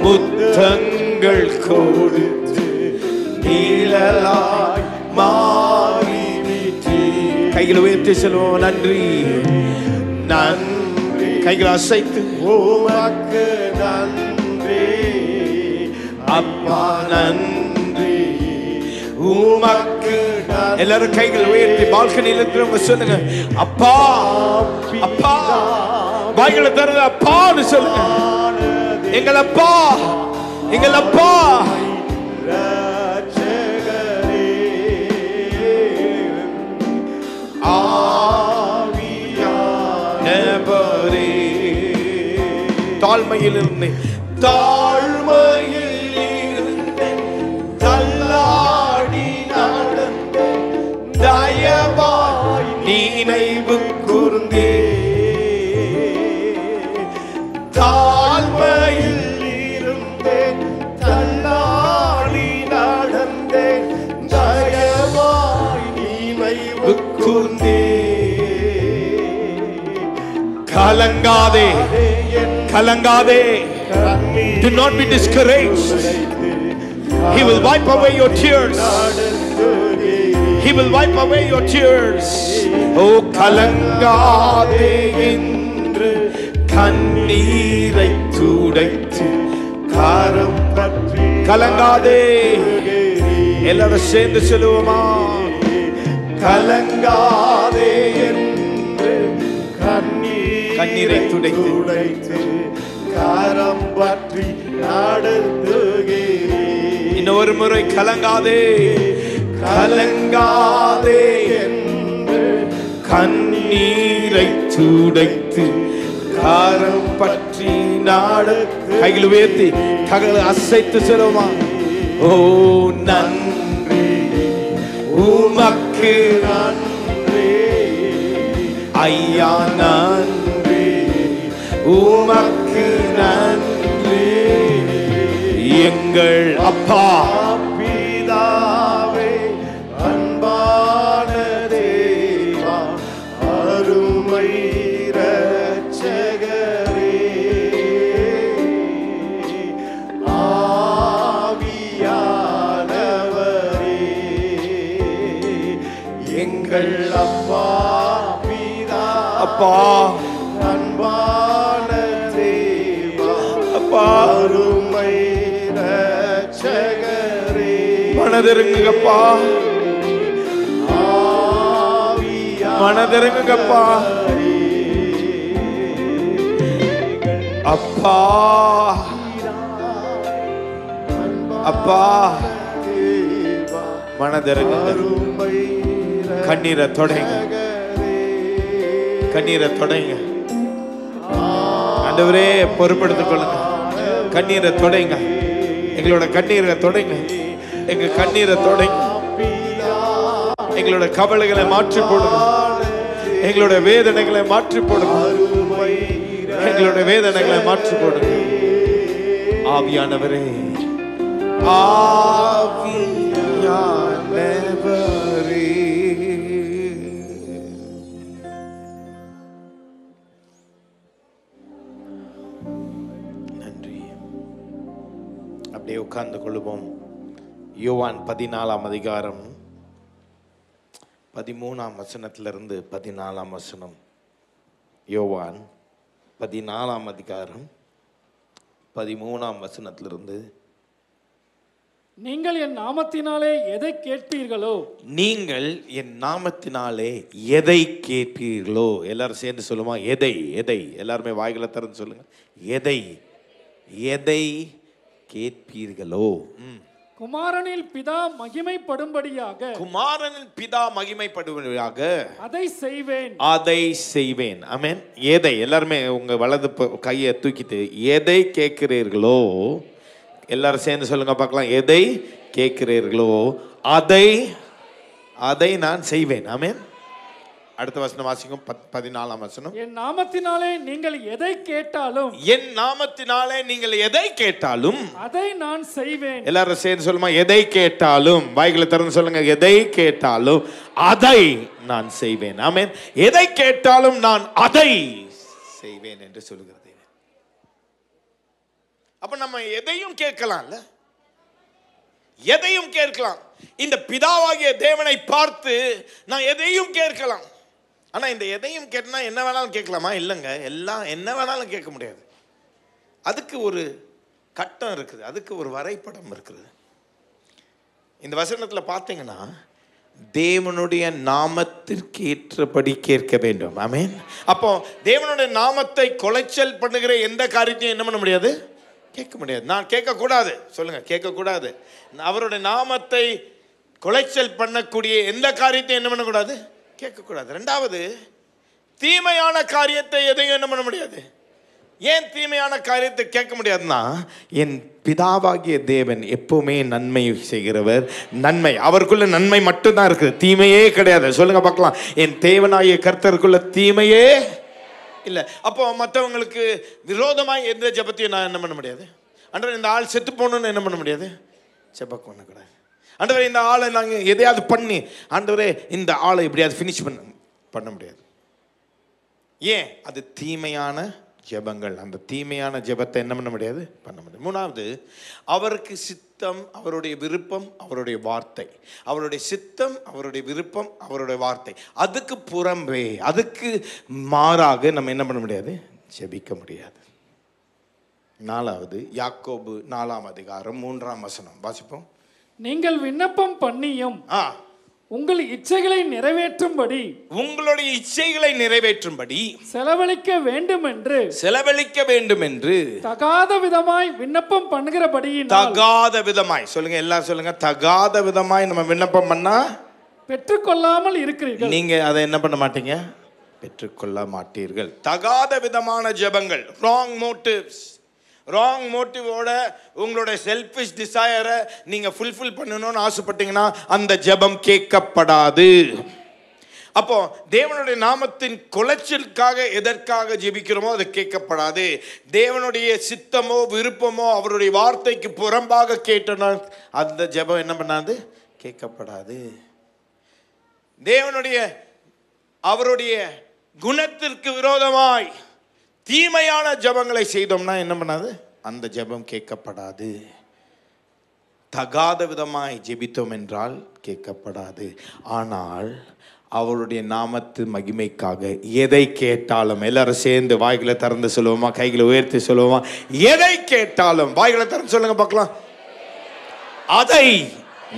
முத்தங்கள் கொடுத்து, நீலராய் மாறிவிட்டு. கைகளை உயர்த்தி செல்வோம். நன்றி நன்றி. கைகளை அசைத்து, உமக்கு நன்றி அப்பா, நன்றி உமக்கு. எல்லாரும் கைகள் உயர்த்தி பால்கனியில் இருக்கிறவங்க சொல்லுங்க, அப்பா அப்பா. வாய்களை தருங்க, அப்பான்னு சொல்லுங்க. எங்கள் அப்பா, எங்கள் அப்பா. இரட்சகரே, தாழ்மையில் இருந்து தள்ளாடி நடந்த தயவாய் நினைவு கூர்ந்தே. தாழ்மையில் இருந்தேன், தள்ளாடி நடந்தேன், தயவாய் நினைவு கூர்ந்தே. கலங்காதே, கலங்காதே. Do not be discouraged. He will wipe away your tears. He will wipe away your tears. Oh, கலங்காதே என்று கண்ணீரை துடைத்து காரம் பற்றி. கலங்காதே, எல்லாரும் சேர்ந்து சொல்லுவோமா? கலங்காதே என்று கண்ணீரை துடைத்து காரம் பற்றி நடத்துகிறேன். இன்னொரு முறை கலங்காதே, கலங்காதே என்று கண்ணீரை துடைத்து காரம் பற்றி நடத்து. கைகள் உயர்த்தி கைகளை அசைத்து சொல்லுமா? ஓ நன்றி உமக்கு நன்றி ஐயா, நன்றி உமக்கு நன்றி எங்கள் அப்பா பிதாவே, அன்பான தேவா, அருமை இரட்சகரே, ஆவியானவரே, எங்கள் அப்பா பிதா, அப்பா அன்பான தேவா, அப்பா அருமை இரட்சகரே, மனதிறங்குங்கப்பா, மனதிறங்குங்கப்பா. அப்பா அப்பா மனதிறங்குங்க. கண்ணீரை தொடைங்க, கண்ணீரை தொடைங்க. ஆண்டவரே பொறுப்பெடுத்துக் கொள்ளுங்க. கண்ணீரை தொடைங்க, எங்களோட கண்ணீரை தொடைங்க, எங்க கண்ணீரை தொடைங்க. எங்களோட கவலைகளை மாற்றி போடுங்க, எங்களோட வேதனைகளை மாற்றி போடுங்க, எங்களோட வேதனைகளை மாற்றி போடுங்க. ஆவியானவரே, ஆவியானவரே, நன்றி. அப்படியே உட்கார்ந்து கொள்ளுவோம். யோவான் 14ஆம் அதிகாரம் 13ஆம் வசனத்திலிருந்து 14ஆம் வசனம். யோவான் 14ஆம் அதிகாரம் 13ஆம் வசனத்திலிருந்து. நீங்கள் என் நாமத்தினாலே எதை கேட்பீர்களோ, நீங்கள் என் நாமத்தினாலே எதை கேட்பீர்களோ. எல்லாரும் சேர்ந்து சொல்லுமா? எதை, எதை. எல்லாருமே வாய்களை திறந்து சொல்லுங்க. எதை, எதை கேட்பீர்களோ. குமாரனில் பிதா மகிமைப்படும்படியாக, குமாரனில் பிதா மகிமைப்படும்படியாக அதை செய்வேன், அதை செய்வேன். ஆமென். எதை, எல்லாருமே உங்க வலது கையை தூக்கிட்டு எதை கேட்கிறீர்களோ, எல்லாரும் சேர்ந்து சொல்லுங்க பார்க்கலாம். எதை கேட்கிறீர்களோ அதை அதை நான் செய்வேன். ஆமென். அடுத்த வசனம் வாசிக்கும். 14ஆம் வசனம். என் நாமத்தினாலே நீங்கள் எதை கேட்டாலும், என் நாமத்தினாலே நீங்கள் எதை கேட்டாலும் அதை நான் செய்வேன். எல்லாரும் சேர்ந்து சொல்லுமா? எதை கேட்டாலும். வாய்களை திறந்து சொல்லுங்க. எதை கேட்டாலும் அதை நான் செய்வேன். ஆமென். எதை கேட்டாலும் நான் அதை செய்வேன் என்று சொல்லுகிறது. அப்ப நம்ம எதையும் கேட்கலாம்ல, எதையும் கேட்கலாம். இந்த பிதாவாகிய தேவனை பார்த்து நான் எதையும் கேட்கலாம். ஆனா இந்த எதையும் கேட்டா என்ன வேணாலும் கேட்கலாமா? இல்லைங்க, எல்லாம் என்ன வேணாலும் கேட்க முடியாது. அதுக்கு ஒரு கட்டம் இருக்குது, அதுக்கு ஒரு வரைபடம் இருக்குது. இந்த வசனத்துல பார்த்தீங்கன்னா தேவனுடைய நாமத்திற்கு ஏற்றபடி கேட்க வேண்டும். ஆமென். அப்போ தேவனுடைய நாமத்தை கொலைச்சல் பண்ணுகிற எந்த காரியத்தையும் என்ன பண்ண முடியாது? கேட்க முடியாது. நான் கேட்கக்கூடாது. சொல்லுங்க, கேட்கக்கூடாது. அவருடைய நாமத்தை கொலைச்சல் பண்ணக்கூடிய எந்த காரியத்தையும் என்ன பண்ணக்கூடாது? கேட்கக்கூடாது. ரெண்டாவது, தீமையான காரியத்தை எதையும் என்ன பண்ண முடியாது. ஏன் தீமையான காரியத்தை கேட்க முடியாதுன்னா, என் பிதாவாகிய தேவன் எப்பவுமே நன்மை செய்கிறவர். நன்மை அவருக்குள்ள நன்மை மட்டும்தான் இருக்குது, தீமையே கிடையாது. சொல்லுங்க பார்க்கலாம், என் தேவனாகிய கர்த்தருக்குள்ள தீமையே இல்லை. அப்போ மற்றவங்களுக்கு விரோதமாக எந்த ஜெபத்தையும் நான் என்ன பண்ண முடியாது. ஆண்டவரே இந்த ஆள் செத்து போகணுன்னு என்ன பண்ண முடியாது, ஜெபம் பண்ணக்கூடாது. ஆண்டவரே இந்த ஆளை நாங்கள் எதையாவது பண்ணி ஆண்டவரே இந்த ஆளை எப்படியாவது ஃபினிஷ் பண்ண முடியாது. ஏன்? அது தீமையான ஜெபங்கள். அந்த தீமையான ஜெபத்தை என்ன பண்ண முடியாது, பண்ண முடியாது. மூணாவது, அவருக்கு சித்தம், அவருடைய விருப்பம், அவருடைய வார்த்தை. அவருடைய சித்தம், அவருடைய விருப்பம், அவருடைய வார்த்தை. அதுக்கு புறம்பே, அதுக்கு மாறாக நம்ம என்ன பண்ண முடியாது, ஜெபிக்க முடியாது. நாலாவது, யாக்கோபு 4ஆம் அதிகாரம் 3ஆம் வசனம் வாசிப்போம். நீங்கள் விண்ணப்பம் பண்ணியும் உங்கள் இச்சைகளை நிறைவேற்றும்படி, உங்களுடைய இச்சைகளை நிறைவேற்றும்படி செலவழிக்க வேண்டும் என்று தகாத விதமாய் விண்ணப்பம் பண்ணுகிறபடியினால், தகாத விதமாய் சொல்லுங்க, எல்லாரும் சொல்லுங்க, தகாத விதமாய் நம்ம விண்ணப்பம் பண்ணா பெற்றுக்கொள்ளாமல் இருக்கிறீர்கள். நீங்க அதை என்ன பண்ண மாட்டீங்க, பெற்றுக்கொள்ள மாட்டீர்கள். தகாத விதமான ஜெபங்கள், ராங் மோட்டிவ்ஸ், ராங் மோட்டிவோட உங்களுடைய செல்ஃபிஷ் டிசையரை நீங்க ஃபுல்ஃபில் பண்ணணும்னு ஆசைப்பட்டீங்கன்னா அந்த ஜெபம் கேட்கப்படாது. அப்போ தேவனுடைய நாமத்தின் குலைச்சலுக்காக எதற்காக ஜெபிக்கிறோமோ அது கேட்கப்படாது. தேவனுடைய சித்தமோ விருப்பமோ அவருடைய வார்த்தைக்கு புறம்பாக கேட்டோம்னா அந்த ஜெபம் என்ன பண்ணாது, கேட்கப்படாது. தேவனுடைய அவருடைய குணத்திற்கு விரோதமாய் தீமையான ஜெபங்களை செய்தோம்னா என்ன பண்ணாது, அந்த ஜெபம் கேட்கப்படாது. தகாத விதமாய் ஜெபித்தோம் என்றால் கேட்கப்படாது. ஆனால் அவருடைய நாமத்து மகிமைக்காக எதை கேட்டாலும், எல்லாரும் சேர்ந்து வாய்களை திறந்து சொல்லுவோமா, கைகளை உயர்த்தி சொல்லுவோமா, எதை கேட்டாலும் வாய்களை திறந்து சொல்லுங்க பார்க்கலாம், அதை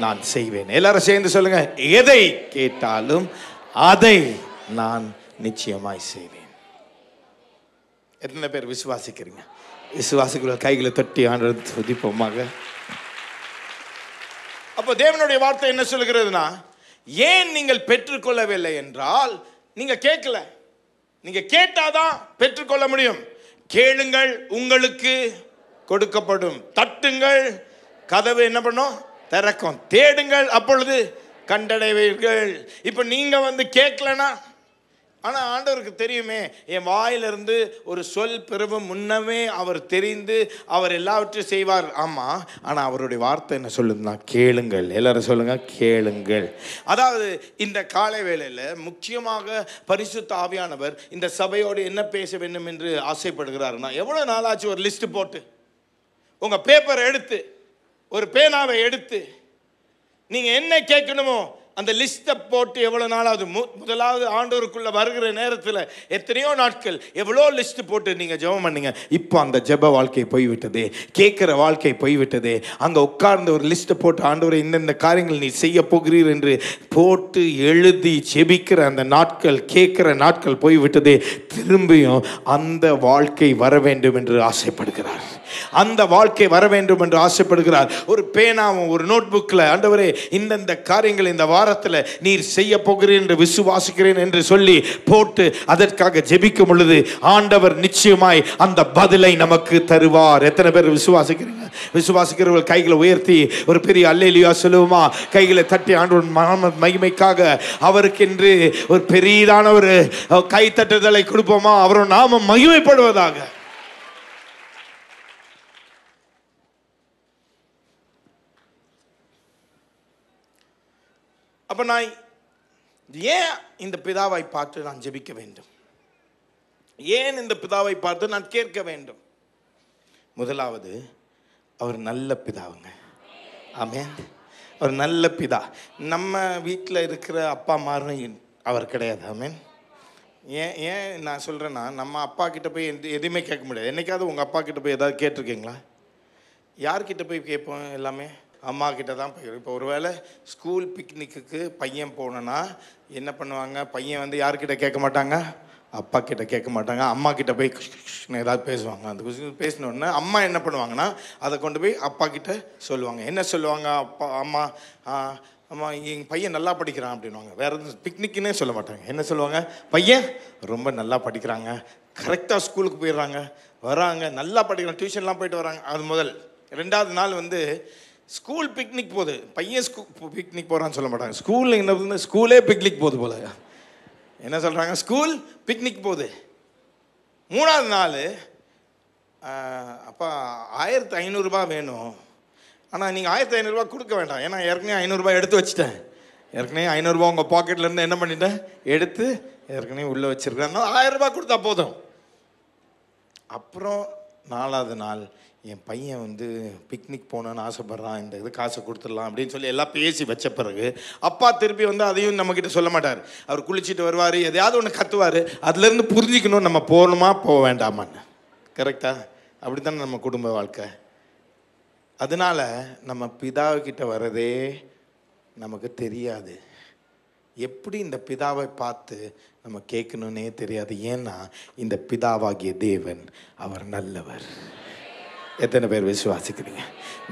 நான் செய்வேன். எல்லாரும் சேர்ந்து சொல்லுங்க, எதை கேட்டாலும் அதை நான் நிச்சயமாய் செய்வேன். எத்தனை பேர் விசுவாசிக்கிறீங்க? விசுவாசிக்கிற கைகளை தட்டி ஆண்டவரை துதிப்போமாக. அப்போ தேவனுடைய வார்த்தை என்ன சொல்லுகிறதுனா, ஏன் நீங்கள் பெற்றுக்கொள்ளவில்லை என்றால் நீங்க கேட்கல. நீங்க கேட்டாதான் பெற்றுக்கொள்ள முடியும். கேளுங்கள் உங்களுக்கு கொடுக்கப்படும், தட்டுங்கள் கதவு என்ன பண்ணும், திறக்கும், தேடுங்கள் அப்பொழுது கண்டடைவீர்கள். இப்போ நீங்க கேட்கலனா, ஆனால் ஆண்டவருக்கு தெரியுமே, என் வாயிலிருந்து ஒரு சொல் பிறவும் முன்னமே அவர் தெரிந்து அவர் எல்லாவற்றையும் செய்வார். ஆமாம், ஆனால் அவருடைய வார்த்தை என்ன சொல்லுதுன்னா, கேளுங்கள். எல்லாரும் சொல்லுங்க, கேளுங்கள். அதாவது இந்த காலை வேளையில் முக்கியமாக பரிசுத்த ஆவியானவர் இந்த சபையோடு என்ன பேச வேண்டும் என்று ஆசைப்படுகிறாருன்னா, எவ்வளோ நாளாச்சு ஒரு லிஸ்ட் போட்டு உங்கள் பேப்பரை எடுத்து ஒரு பேனாவை எடுத்து நீங்கள் என்ன கேட்கணுமோ அந்த லிஸ்ட்டை போட்டு எவ்வளோ நாளாவது முதலாவது ஆண்டவருக்குள்ளே வருகிற நேரத்தில் எத்தனையோ நாட்கள் எவ்வளோ லிஸ்ட்டு போட்டு நீங்கள் ஜெபம் பண்ணீங்க. இப்போ அந்த ஜெப வாழ்க்கை போய்விட்டது, கேட்குற வாழ்க்கை போய்விட்டது. அங்கே உட்கார்ந்து ஒரு லிஸ்ட்டை போட்டு ஆண்டவரை இந்தந்த காரியங்கள் நீ செய்ய போகிறீர் என்று போட்டு எழுதி ஜெபிக்கிற அந்த நாட்கள், கேட்குற நாட்கள் போய்விட்டது. திரும்பியும் அந்த வாழ்க்கை வர வேண்டும் என்று ஆசைப்படுகிறார். அந்த வாழ்க்கை வர வேண்டும் என்று ஆசைப்படுகிறார். ஒரு பேனாவும் ஒரு நோட் புக்கில் ஆண்டவரே இந்தந்த காரியங்கள் இந்த வாரத்தில் நீர் செய்ய போகிறேன் என்று விசுவாசிக்கிறேன் என்று சொல்லி போட்டு அதற்காக ஜெபிக்கும் பொழுது ஆண்டவர் நிச்சயமாய் அந்த பதிலை நமக்கு தருவார். எத்தனை பேர் விசுவாசிக்கிறீங்க? விசுவாசிக்கிறவர்கள் கைகளை உயர்த்தி ஒரு பெரிய அல்லேலூயா சொல்லுவோமா? கைகளை தட்டி ஆண்டவர் மகிமைக்காக அவருக்கென்று ஒரு பெரியதான ஒரு கை தட்டுதலை கொடுப்போமா? அவரோட நாமம் மகிமைப்படுவதாக. அப்போ நான் ஏன் இந்த பிதாவை பார்த்து நான் ஜெபிக்க வேண்டும்? ஏன் இந்த பிதாவை பார்த்து நான் கேட்க வேண்டும்? முதலாவது, அவர் நல்ல பிதாவுங்க. ஆமென். அவர் நல்ல பிதா. நம்ம வீட்டில் இருக்கிற அப்பா மாதிரி அவர் கிடையாது. ஆமென். ஏன் நான் சொல்கிறேன்னா, நம்ம அப்பா கிட்ட போய் எதுவுமே கேட்க முடியாது. என்னைக்காவது உங்கள் அப்பா கிட்ட போய் ஏதாவது கேட்டிருக்கீங்களா? யார்கிட்ட போய் கேட்போம்? எல்லாமே அம்மா கிட்ட தான் போய். இப்போ ஒருவேளை ஸ்கூல் பிக்னிக்கு பையன் போனோன்னா என்ன பண்ணுவாங்க? பையன் யார்கிட்ட கேட்க மாட்டாங்க, அப்பா கிட்ட கேட்க மாட்டாங்க, அம்மா கிட்ட போய் ஏதாவது பேசுவாங்க. அந்த பேசினோடனே அம்மா என்ன பண்ணுவாங்கன்னா அதை கொண்டு போய் அப்பா கிட்ட சொல்லுவாங்க. என்ன சொல்லுவாங்க? அப்பா அம்மா ஆமாம் எங்கள் பையன் நல்லா படிக்கிறான் அப்படின்வாங்க. வேறு எதுவும் பிக்னிக்குன்னே சொல்ல மாட்டாங்க. என்ன சொல்லுவாங்க? பையன் ரொம்ப நல்லா படிக்கிறாங்க, கரெக்டாக ஸ்கூலுக்கு போயிடுறாங்க, வராங்க, நல்லா படிக்கிறாங்க, டியூஷன்லாம் போயிட்டு வராங்க. அது முதல். 2வது நாள் வந்து ஸ்கூல் பிக்னிக் போகுது. பையன் பிக்னிக் போகிறான்னு சொல்ல மாட்டாங்க. ஸ்கூலில் என்ன போகுதுன்னா ஸ்கூலே பிக்னிக் போகுது போல. என்ன சொல்கிறாங்க? ஸ்கூல் பிக்னிக் போகுது. 3வது நாள் அப்பா 1500 ரூபா வேணும். ஆனால் நீங்கள் 1500 ரூபா கொடுக்க வேண்டாம், ஏன்னா ஏற்கனவே 500 ரூபா எடுத்து வச்சுட்டேன். ஏற்கனவே 500 ரூபா உங்கள் பாக்கெட்லேருந்து என்ன பண்ணிட்டேன், எடுத்து ஏற்கனவே உள்ளே வச்சுருக்கேன். 1000 ரூபா கொடுத்தா போதும். அப்புறம் 4வது நாள் என் பையன் வந்து பிக்னிக் போகணுன்னு ஆசைப்பட்றான், இந்த இது காசை கொடுத்துடலாம் அப்படின்னு சொல்லி எல்லாம் பேசி வச்ச பிறகு அப்பா திருப்பி வந்து அதையும் நம்மக்கிட்ட சொல்ல மாட்டார். அவர் குளிச்சுட்டு வருவார், எதையாவது ஒன்று கத்துவார். அதுலேருந்து புரிஞ்சிக்கணும் நம்ம போகணுமா போக வேண்டாமான்னு. கரெக்டா? அப்படி தானே நம்ம குடும்ப வாழ்க்கை. அதனால் நம்ம பிதாவுக்கிட்ட வர்றதே நமக்கு தெரியாது. எப்படி இந்த பிதாவை பார்த்து நம்ம கேட்கணுன்னே தெரியாது. ஏன்னா இந்த பிதாவாகிய தேவன் அவர் நல்லவர். எத்தனை பேர் விசுவாசிக்கிறீங்க?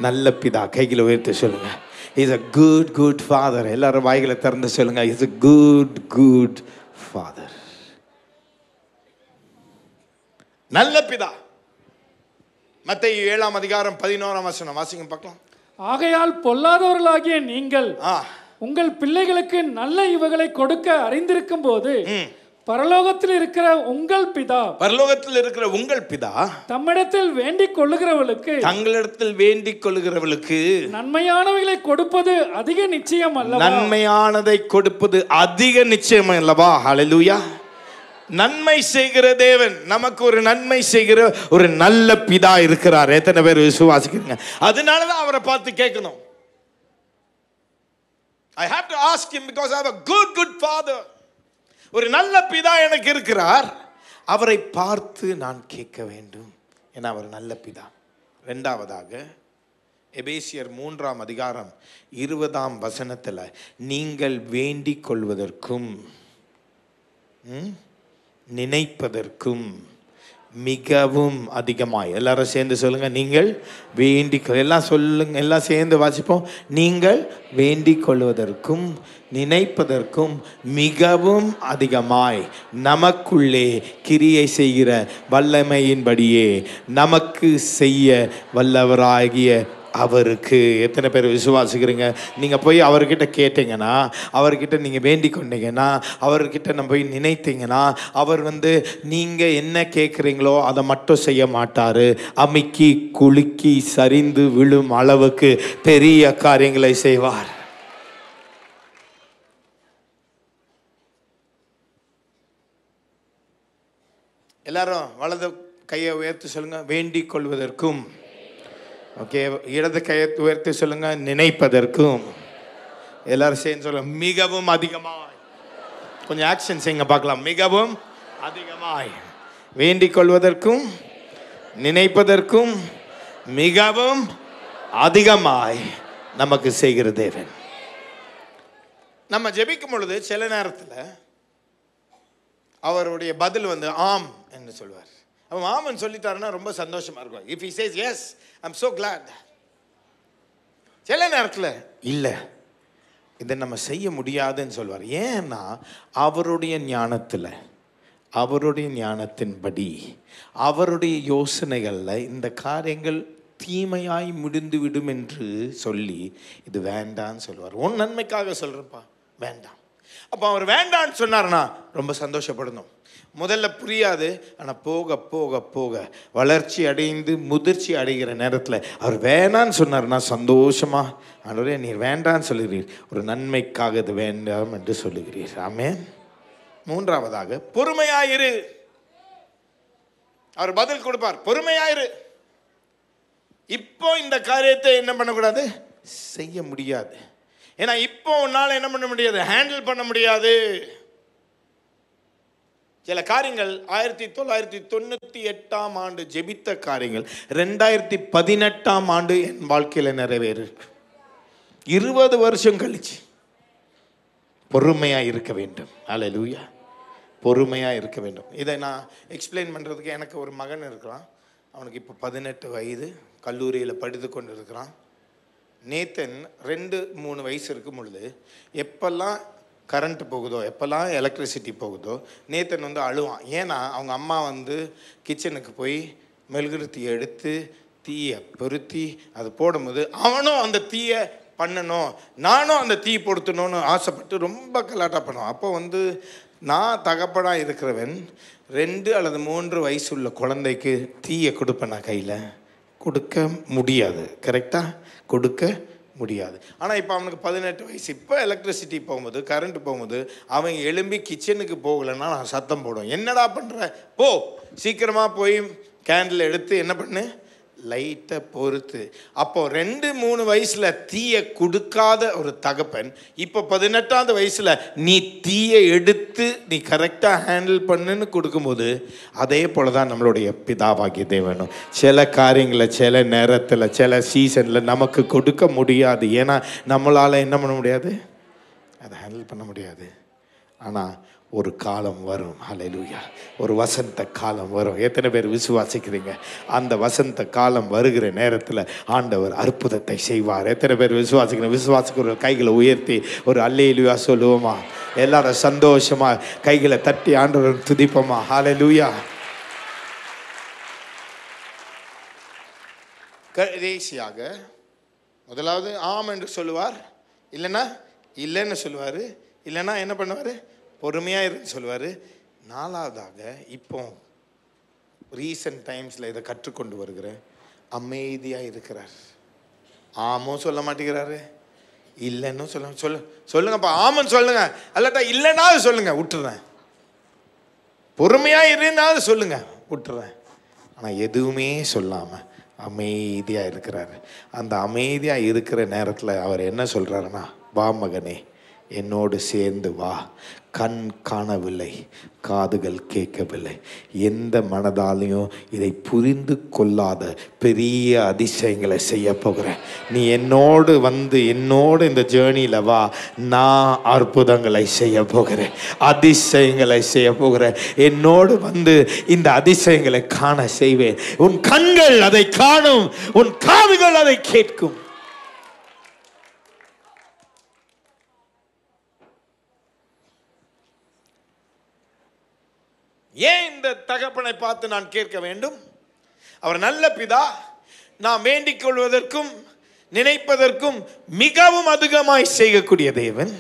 நல்ல பிதா. கைகளை உயர்த்தி சொல்லுங்க, is a good good father. எல்லாரும் வாய்களை திறந்து சொல்லுங்க, is a good good father. நல்ல பிதா. மத்தேயு 7ஆம் அதிகாரம் 11ஆம் வசனம் வாசிங்க பார்க்கலாம். ஆகையால் பொல்லாதவர்களாகிய நீங்கள் உங்கள் பிள்ளைகளுக்கு நல்ல ஈவுகளை கொடுக்க அறிந்திருக்கும் போது பரலோகத்தில் இருக்கிற உங்கள் பிதா, பரலோகத்தில் இருக்கிற உங்கள் பிதா தம்மிடத்தில் வேண்டிக் கொள்ளுகிறவர்களுக்கு, தங்களிடத்தில் வேண்டிக் கொள்ளுகிறவர்களுக்கு நன்மையானவைகளை கொடுப்பது அதிக நிச்சயம் அல்லவா? நன்மையானதை கொடுப்பது அதிக நிச்சயம் அல்லவா? ஹல்லேலூயா. நன்மை செய்கிற தேவன், நமக்கு ஒரு நன்மை செய்கிற ஒரு நல்ல பிதா இருக்கிறார். எத்தனை பேர் விசுவாசிக்கிறீங்க? அதனாலதான் அவரை பார்த்து கேட்கணும். I have to ask him because I have a good father. ஒரு நல்ல பிதா எனக்கு இருக்கிறார், அவரை பார்த்து நான் கேட்க வேண்டும். ஏன்னா அவர் நல்ல பிதா. 2வதாக எபேசியர் 3ஆம் அதிகாரம் 20ஆம் வசனத்தில் நீங்கள் வேண்டிக் கொள்வதற்கும் நினைப்பதற்கும் மிகவும் அதிகமாய். எல்லாரும் சேர்ந்து சொல்லுங்க, நீங்கள் வேண்டிக், எல்லாம் சொல்லுங்க, எல்லாம் சேர்ந்து வாசிப்போம். நீங்கள் வேண்டிக் கொள்வதற்கும் நினைப்பதற்கும் மிகவும் அதிகமாய் நமக்குள்ளே கிரியை செய்கிற வல்லமையின்படியே நமக்கு செய்ய வல்லவராகிய அவருக்கு. எத்தனை பேர் விசுவாசிக்கிறீங்க? நீங்கள் போய் அவர்கிட்ட கேட்டீங்கன்னா, அவர்கிட்ட நீங்கள் வேண்டிக் கொண்டீங்கன்னா, அவர்கிட்ட நம்ம போய் நினைத்தீங்கன்னா, அவர் வந்து நீங்கள் என்ன கேட்குறீங்களோ அதை மட்டும் செய்ய மாட்டார். அமுக்கி குலுக்கி சரிந்து விழும் அளவுக்கு பெரிய காரியங்களை செய்வார். எல்லாரும் வலது கையை உயர்த்தி சொல்லுங்க, வேண்டிக் கொள்வதற்கும். ஓகே, இடது கையை உயர்த்தி சொல்லுங்க, நினைப்பதற்கும். எல்லாரும் சேர்ந்து சொல்லுங்க, மிகவும் அதிகமாய். கொஞ்சம் ஆக்ஷன் செய்யுங்க பார்க்கலாம். மிகவும் அதிகமாய் வேண்டிக் கொள்வதற்கும் நினைப்பதற்கும் மிகவும் அதிகமாய் நமக்கு செய்கிற தேவன். நம்ம ஜெபிக்கும் பொழுது சில நேரத்தில் அவருடைய பதில் வந்து ஆம் என்று சொல்வார். அவன் ஆமன் சொல்லிட்டாருன்னா ரொம்ப சந்தோஷமா இருக்கும். If he says yes, I'm so glad. சில நேரத்தில் இல்லை, இதை நம்ம செய்ய முடியாதுன்னு சொல்வார். ஏன்னா அவருடைய ஞானத்தில், அவருடைய ஞானத்தின்படி, அவருடைய யோசனைகளில் இந்த காரியங்கள் தீமையாய் முடிந்துவிடும் என்று சொல்லி இது வேண்டான்னு சொல்லுவார். உன் நன்மைக்காக சொல்கிறப்பா, வேண்டாம். அப்போ அவர் வேண்டான்னு சொன்னார்னா ரொம்ப சந்தோஷப்படணும். முதல்ல புரியாது, ஆனால் போக போக போக வளர்ச்சி அடைந்து முதிர்ச்சி அடைகிற நேரத்தில் அவர் வேண்டான்னு சொன்னார்னா சந்தோஷமா, ஆண்டவரே நீர் வேண்டான்னு சொல்லுகிறீர், ஒரு நன்மைக்காக இது வேண்டாம் என்று சொல்லுகிறீர். ஆமென். 3வதாக பொறுமையாயிரு. அவர் பதில் கொடுப்பார், பொறுமையாயிரு. இப்போ இந்த காரியத்தை என்ன பண்ணக்கூடாது, செய்ய முடியாது. ஏன்னா இப்போ உன்னால் என்ன பண்ண முடியாது, ஹேண்டில் பண்ண முடியாது. சில காரியங்கள் 1998ஆம் ஆண்டு ஜெபித்த காரியங்கள் 2018ஆம் ஆண்டு என் வாழ்க்கையில் நிறைவேறு. 20 வருஷம் கழிச்சு பொறுமையாக இருக்க வேண்டும். அல்லேலூயா. பொறுமையாக இருக்க வேண்டும். இதை நான் எக்ஸ்பிளைன் பண்ணுறதுக்கு, எனக்கு ஒரு மகன் இருக்கிறான். அவனுக்கு இப்போ 18 வயது, கல்லூரியில் படித்து கொண்டு இருக்கிறான். நேத்தன் 2-3 வயசு இருக்கும் பொழுது எப்பெல்லாம் கரண்ட் போகுதோ, எப்பெல்லாம் எலக்ட்ரிசிட்டி போகுதோ, நேத்தன் வந்து அழுவான். ஏன்னா அவங்க அம்மா வந்து கிச்சனுக்கு போய் மெழுகுவர்த்தியை எடுத்து தீயை பொருத்தி அது போடும்போது அவனும் அந்த தீயை பண்ணணும், நானும் அந்த தீ பொருத்தணும்னு ஆசைப்பட்டு ரொம்ப கலாட்டா பண்ணுவான். அப்போ வந்து நான் தகப்பனாக இருக்கிறவன் 2 அல்லது 3 வயசு உள்ள குழந்தைக்கு தீயை கொடுப்பேன். கையில் கொடுக்க முடியாது, கரெக்டாக கொடுக்க முடியாது. ஆனால் இப்போ அவனுக்கு 18 வயசு. இப்போ எலக்ட்ரிசிட்டி போகும்போது, கரண்ட் போகும்போது அவன் எழும்பி கிச்சனுக்கு போகலைன்னா நான் சத்தம் போடுவேன். என்னடா பண்ணுற, போ சீக்கிரமாக போய் கேண்டில் எடுத்து என்ன பண்ணு, லைட்டை பொறுத்து. அப்போ 2-3 வயசுல தீயை கொடுக்காத ஒரு தகப்பன் இப்போ 18ஆவது வயசுல நீ தீயை எடுத்து நீ கரெக்டாக ஹேண்டில் பண்ணுன்னு கொடுக்கும்போது, அதே போல தான் நம்மளுடைய பிதாவாகிய தேவனும் சில காரியங்களை சில நேரத்தில் சில சீசனில் நமக்கு கொடுக்க முடியாது. ஏன்னா நம்மளால் என்ன பண்ண முடியாது, அதை ஹேண்டில் பண்ண முடியாது. ஆனால் ஒரு காலம் வரும், ஹல்லேலூயா, ஒரு வசந்த காலம் வரும். எத்தனை பேர் விசுவாசிக்கிறீங்க? அந்த வசந்த காலம் வருகிற நேரத்தில் ஆண்டவர் அற்புதத்தை செய்வார். எத்தனை பேர் விசுவாசிக்கிறீங்க? விசுவாசிக்கிற கைகளை உயர்த்தி ஒரு அல்லேலூயா சொல்லுவோமா? எல்லாரும் சந்தோஷமா கைகளை தட்டி ஆண்டவர் துதிப்போமா? ஹல்லேலூயா. கடைசியாக முதலாவது ஆம் என்று சொல்லுவார், இல்லைன்னா இல்லைன்னு சொல்லுவார், இல்லைன்னா என்ன பண்ணுவார், பொறுமையாக இருந்து சொல்லுவார். 4வதாக இப்போ ரீசன்ட் டைம்ஸில் இதை கற்றுக்கொண்டு வருகிற அமைதியாக இருக்கிறார். ஆமும் சொல்ல மாட்டேங்கிறாரு, இல்லைன்னு சொல்லுங்கப்பா, ஆமன்னு சொல்லுங்க, அல்லாட்டா இல்லைன்னா சொல்லுங்க, விட்டுறேன். பொறுமையாக இருந்தாவது சொல்லுங்க, விட்டுறேன். ஆனால் எதுவுமே சொல்லாமல் அமைதியாக இருக்கிறாரு. அந்த அமைதியாக இருக்கிற நேரத்தில் அவர் என்ன சொல்கிறாருன்னா, வா மகனே, என்னோடு சேர்ந்து வா. கண் காணவில்லை, காதுகள் கேட்கவில்லை, எந்த மனதாலையும் இதை புரிந்து கொள்ளாத பெரிய அதிசயங்களை செய்ய போகிறேன். நீ என்னோடு வந்து என்னோடு இந்த ஜேர்னியில் வா, நான் அற்புதங்களை செய்ய போகிறேன், அதிசயங்களை செய்ய போகிறேன். என்னோடு வந்து இந்த அதிசயங்களை காண செய்வேன். உன் கண்கள் அதை காணும், உன் காதுகள் அதை கேட்கும். ஏன் இந்த தகப்பனை பார்த்து நான் கேட்க வேண்டும்? அவர் நல்ல பிதா. நாம் வேண்டிக் கொள்வதற்கும் நினைப்பதற்கும் மிகவும் அதிகமாய் செய்யக்கூடிய தேவன்.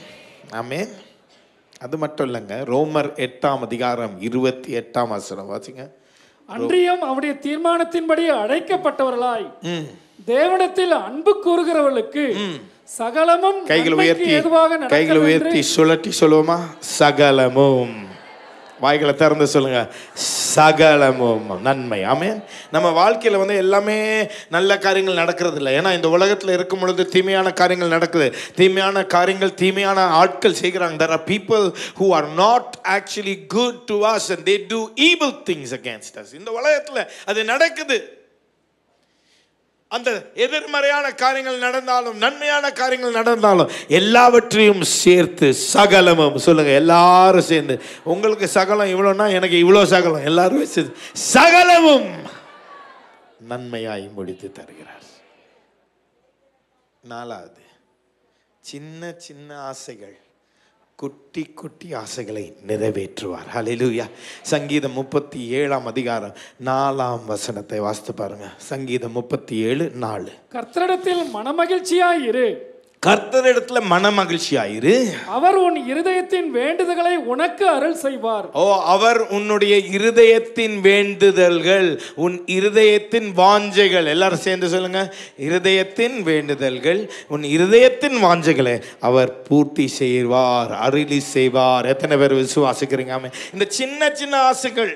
ஆமென். அது மட்டும் இல்லைங்க, ரோமர் 8ஆம் அதிகாரம் 28ஆம் வசனம் வாசிங்க. அன்றியும் அவருடைய தீர்மானத்தின்படி அழைக்கப்பட்டவர்களாய் தேவனிடத்தில் அன்பு கூறுகிறவர்களுக்கு சகலமும் கைகளை உயர்த்தி சுழட்டி சொல்லுவோமா? சகலமும். வாய்களை திறந்து சொல்லுங்க, சகலமும் நன்மை. ஆமென். நம்ம வாழ்க்கையில் வந்து எல்லாமே நல்ல காரியங்கள் நடக்கிறது இல்லை. ஏன்னா இந்த உலகத்தில் இருக்கும் பொழுது தீமையான காரியங்கள் நடக்குது, தீமையான காரியங்கள் தீமையான ஆட்கள் செய்கிறாங்க. There are people who are not actually good to us and they do evil things against us. இந்த உலகத்தில் அது நடக்குது. அந்த எதிர்மறையான காரியங்கள் நடந்தாலும் நன்மையான காரியங்கள் நடந்தாலும் எல்லாவற்றையும் சேர்த்து சகலமும் சொல்லுங்க. எல்லாரும் சேர்ந்து, உங்களுக்கு சகலம் இவ்வளோன்னா எனக்கு இவ்வளோ சகலம், எல்லாரும் சேர்ந்து சகலமும் நன்மையாய் முடித்து தருகிறார். 4வது, சின்ன சின்ன ஆசைகள் குட்டி குட்டி ஆசைகளை நிறைவேற்றுவார். ஹல்லேலூயா. சங்கீதம் 37ஆம் அதிகாரம் 4ஆம் வசனத்தை வாசித்து பாருங்க. சங்கீதம் 37:4. கர்த்தரிடத்தில் மனமகிழ்ச்சியாயிரு, கர்த்தரிடத்துல மன மகிழ்ச்சியாயிரு, அவர் உன் இருதயத்தின் வேண்டுதல்களை உனக்கு அருள் செய்வார். அவர் உன்னுடைய இருதயத்தின் வேண்டுதல்கள், உன் இருதயத்தின் வாஞ்சைகள், எல்லாரும் சேர்ந்து சொல்லுங்க, இருதயத்தின் வேண்டுதல்கள், உன் இருதயத்தின் வாஞ்சைகளை அவர் பூர்த்தி செய்வார், அருளி செய்வார். எத்தனை பேர் விசுவாசிக்கிறீங்க? இந்த சின்ன சின்ன ஆசைகள்,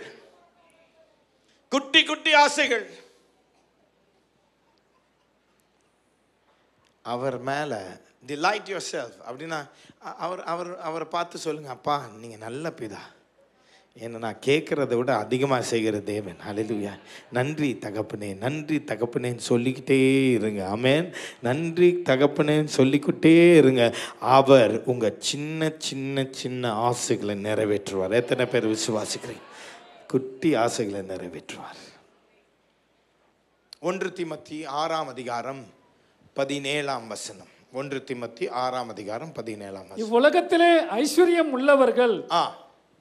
குட்டி குட்டி ஆசைகள், அவர் மேலே டிலைட் யுவர் செல்ஃப் அப்படின்னா அவரை பார்த்து சொல்லுங்க, அப்பா நீங்கள் நல்ல பிதா, என்னை நான் கேட்குறத விட அதிகமாக செய்கிற தேவன். ஹல்லேலூயா. நன்றி தகப்பனே, நன்றி தகப்பனேன்னு சொல்லிக்கிட்டே இருங்க. ஆமென். நன்றி தகப்பனேன்னு சொல்லிக்கிட்டே இருங்க. அவர் உங்கள் சின்ன சின்ன சின்ன ஆசைகளை நிறைவேற்றுவார். எத்தனை பேர் விசுவாசிக்கிறீங்க? குட்டி ஆசைகளை நிறைவேற்றுவார். 1 தீமோத்தேயு 6ஆம் அதிகாரம் 17ஆம் வசனம். 1 தீமோத்தேயு 6ஆம் அதிகாரம் 17ஆம் வசனம். இவ்வுலகத்திலே ஐஸ்வர்யம் உள்ளவர்கள்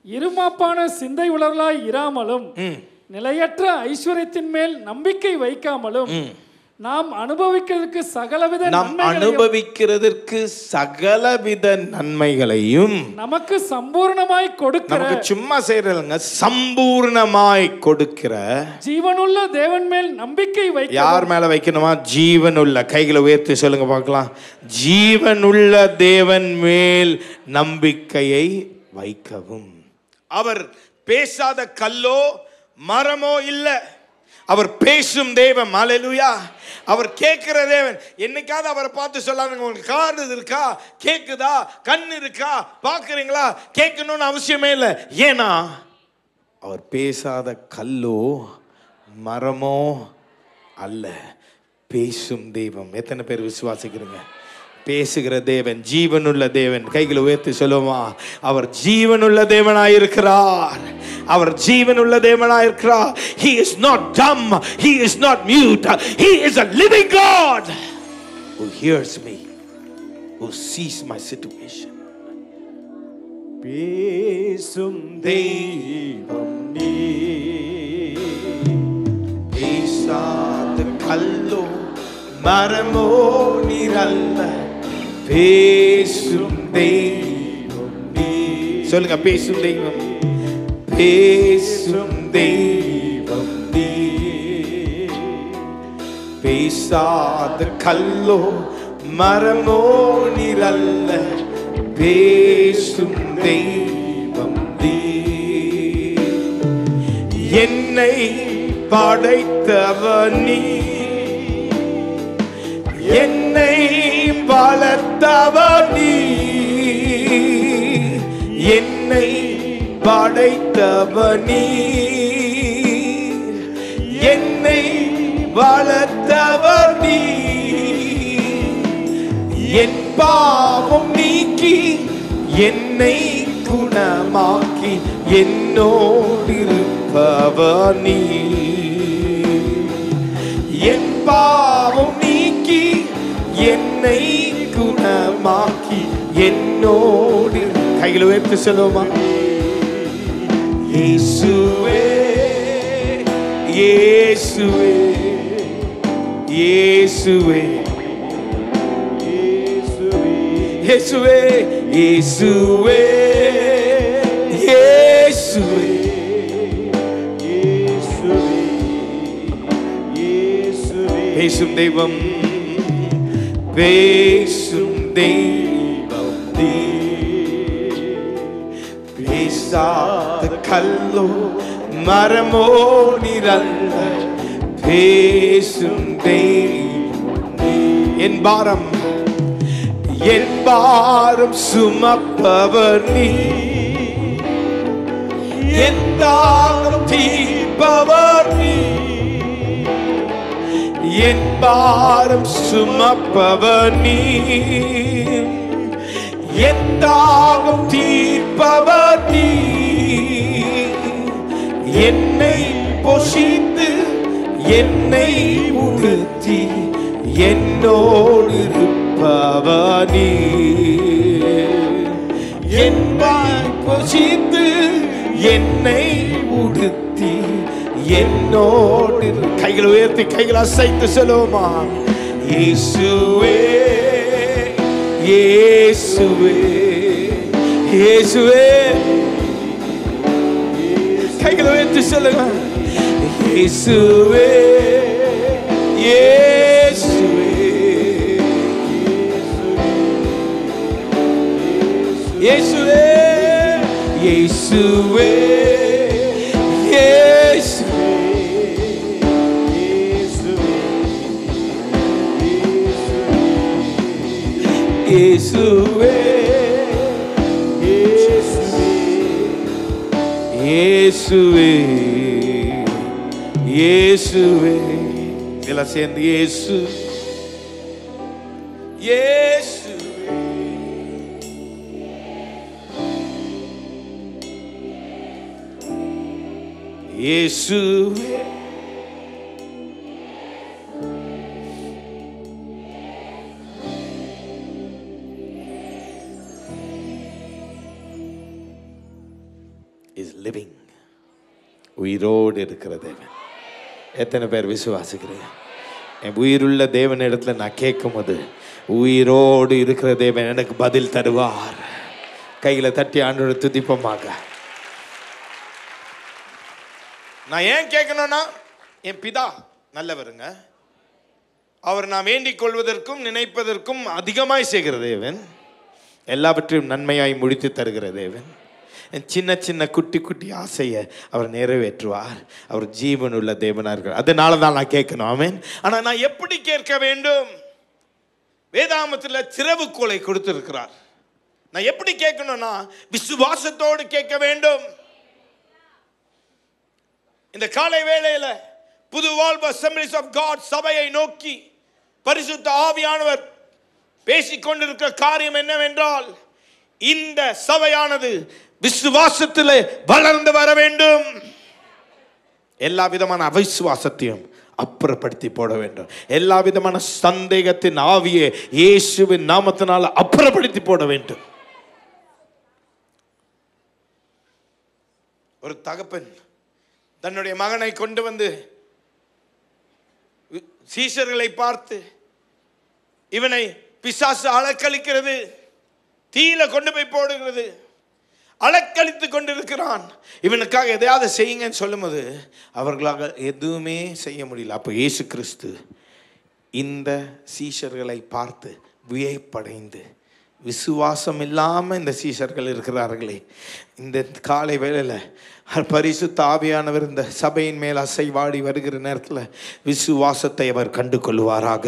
இருமாப்பான சிந்தை உளர்களாய் இராமலும் நிலையற்ற ஐஸ்வர்யத்தின் மேல் நம்பிக்கை வைக்காமலும் நாம் அனுபவிக்கிறதுக்கு சகலவித நன்மைகளையும் நமக்கு சம்பூர்ணமாய் கொடுக்கிற, நமக்கு சும்மா செய்யறதுங்க, சம்பூர்ணமாய் கொடுக்கிற ஜீவனுள்ள தேவன் மேல் நம்பிக்கை வைக்க. யார் மேல வைக்கணுமா? ஜீவனுள்ள. கைகளை உயர்த்தி சொல்லுங்க பார்க்கலாம். ஜீவனுள்ள தேவன் மேல் நம்பிக்கையை வைக்கவும். அவர் பேசாத கல்லோ மரமோ இல்ல, அவர் பேசும் தேவன். அல்லேலூயா. அவர் கேட்கிற தேவன். என்னைக்காவது அவரை பார்த்து சொல்லாதுங்க, உங்களுக்கு காது இருக்கா, கேக்குதா, கண் இருக்கா, பார்க்குறீங்களா? கேட்கணும்னு அவசியமே இல்லை. ஏன்னா அவர் பேசாத கல்லோ மரமோ அல்ல, பேசும் தெய்வம். எத்தனை பேர் விசுவாசிக்கிறீங்க? பேசுகிற தேவன், ஜீவனுள்ள தேவன். கைகளை உயர்த்தி சொல்லுமா, அவர் ஜீவனுள்ள தேவனாயிருக்கிறார். அவர் ஜீவனுள்ள தேவனாயிருக்கிறார். He is not dumb, he is not mute, he is a living God who hears me, who sees my situation. பேசும் தெய்வம் நீ, பேசாத கல்லோ மரமோ நீரல்ல, பேசும் தெய்வம் நீ. சொல்லுங்க, பேசும் தெய்வம். பேசும் தெய்வம் நீ, பேசாத கல்லோ மரமோ நீரல்ல, பேசும் தெய்வம் நீ. என்னை படைத்தவர் நீ, என்னை வளர்த்தவர் நீ, என்னை படைத்தவர் நீ, என்னை வளர்த்தவர் நீ. என் பாவம் நீக்கி என்னை குணமாக்கி என்னோடு இருப்பவர் நீ. என் பாவம் நீக்கி என்னை குணமாக்கி என்னோடு. கைகளை உயர்த்தி சொல்லுவோமா? இயேசுவே, இயேசுவே, இயேசுவே, இயேசுவே, இயேசுவே, இயேசுவே, பேசும் தெய்வம், பேசும் தெய்வம் நீ. பேசாத கல்லோ மரமோ நீரல்ல, பேசும் தெய்வம் நீ. என் பாரம், என் பாரம் சுமப்பவர் நீ, என் தாகம் தீர்ப்பவர் நீ. என் பாரம் சுமப்பவர் நீ, என் தாகம் தீர்ப்பவர் நீ. என்னை போஷித்து என்னை உடுத்தி என்னோடு இருப்பவர் நீ. என்னை போஷித்து என்னை உடுத்தி என்னோடு. கைகளை உயர்த்தி கைகளை அசைத்து சொல்லுவோமா? இயேசுவே, இயேசுவே, இயேசுவே. கைகளை உயர்த்தி சொல்லுங்க. இயேசுவே, இயேசுவே, இயேசுவே, இயேசுவே, இயேசுவே, இயேசுவே, இயேசுவே. எல்லாம் சேர்ந்து இயேசு, இயேசு, இயேசுவே, உயிரோடு இருக்கிற தேவன். எத்தனை பேர் விசுவாசிக்கிறீங்க? என் உயிருள்ள தேவன் இடத்துல நான் கேட்கும் போது உயிரோடு இருக்கிற தேவன் எனக்கு பதில் தருவார். கையில் தட்டி ஆண்டோட துதிப்பமாக. நான் ஏன் கேட்கணும்னா, என் பிதா நல்லவருங்க. அவர் நான் வேண்டிக் கொள்வதற்கும் நினைப்பதற்கும் அதிகமாய் செய்கிற தேவன். எல்லாவற்றையும் நன்மையாய் முடித்து தருகிற தேவன். சின்ன சின்ன குட்டி குட்டி ஆசையை அவர் நிறைவேற்றுவார். அவர் ஜீவனுள்ள தேவனாக இருக்கிறார். அதனால தான் நான் கேட்கணும். ஆமென். ஆனால் நான் எப்படி கேட்க வேண்டும்? வேதாகமத்தில் திறவுகோலை கொடுத்திருக்கிறார். நான் எப்படி கேட்கணும்னா, விசுவாசத்தோடு கேட்க வேண்டும். இந்த காலை வேளையில புது வாழ்வு அசெம்பிளிஸ் ஆஃப் காட் சபையை நோக்கி பரிசுத்த ஆவியானவர் பேசிக்கொண்டிருக்கிற காரியம் என்னவென்றால், இந்த சபையானது விசுவாசத்தில் வளர்ந்து வர வேண்டும். எல்லா விதமான அவிசுவாசத்தையும் அப்புறப்படுத்தி போட வேண்டும். எல்லா விதமான சந்தேகத்தின் ஆவியை இயேசுவின் நாமத்தினால் அப்புறப்படுத்தி போட வேண்டும். ஒரு தகப்பன் தன்னுடைய மகனை கொண்டு வந்து சீஷர்களை பார்த்து, இவனை பிசாசு அலக்களிக்கிறது, தீயில கொண்டு போய் போடுகிறது, அலக்களித்து கொண்டிருக்கிறான், இவனுக்காக எதையாவது செய்யுங்கன்னு சொல்லும்போது அவர்களாக எதுவுமே செய்ய முடியல. அப்போ இயேசு கிறிஸ்து இந்த சீஷர்களை பார்த்து வியப்படைந்து, விசுவாசம் இல்லாமல் இந்த சீஷர்கள் இருக்கிறார்களே, இந்த காலை வேளையில் பரிசுத்த ஆவியானவர் இந்த சபையின் மேல் அசைவாடி வருகிற நேரத்தில் விசுவாசத்தை அவர் கண்டு கொள்வாராக.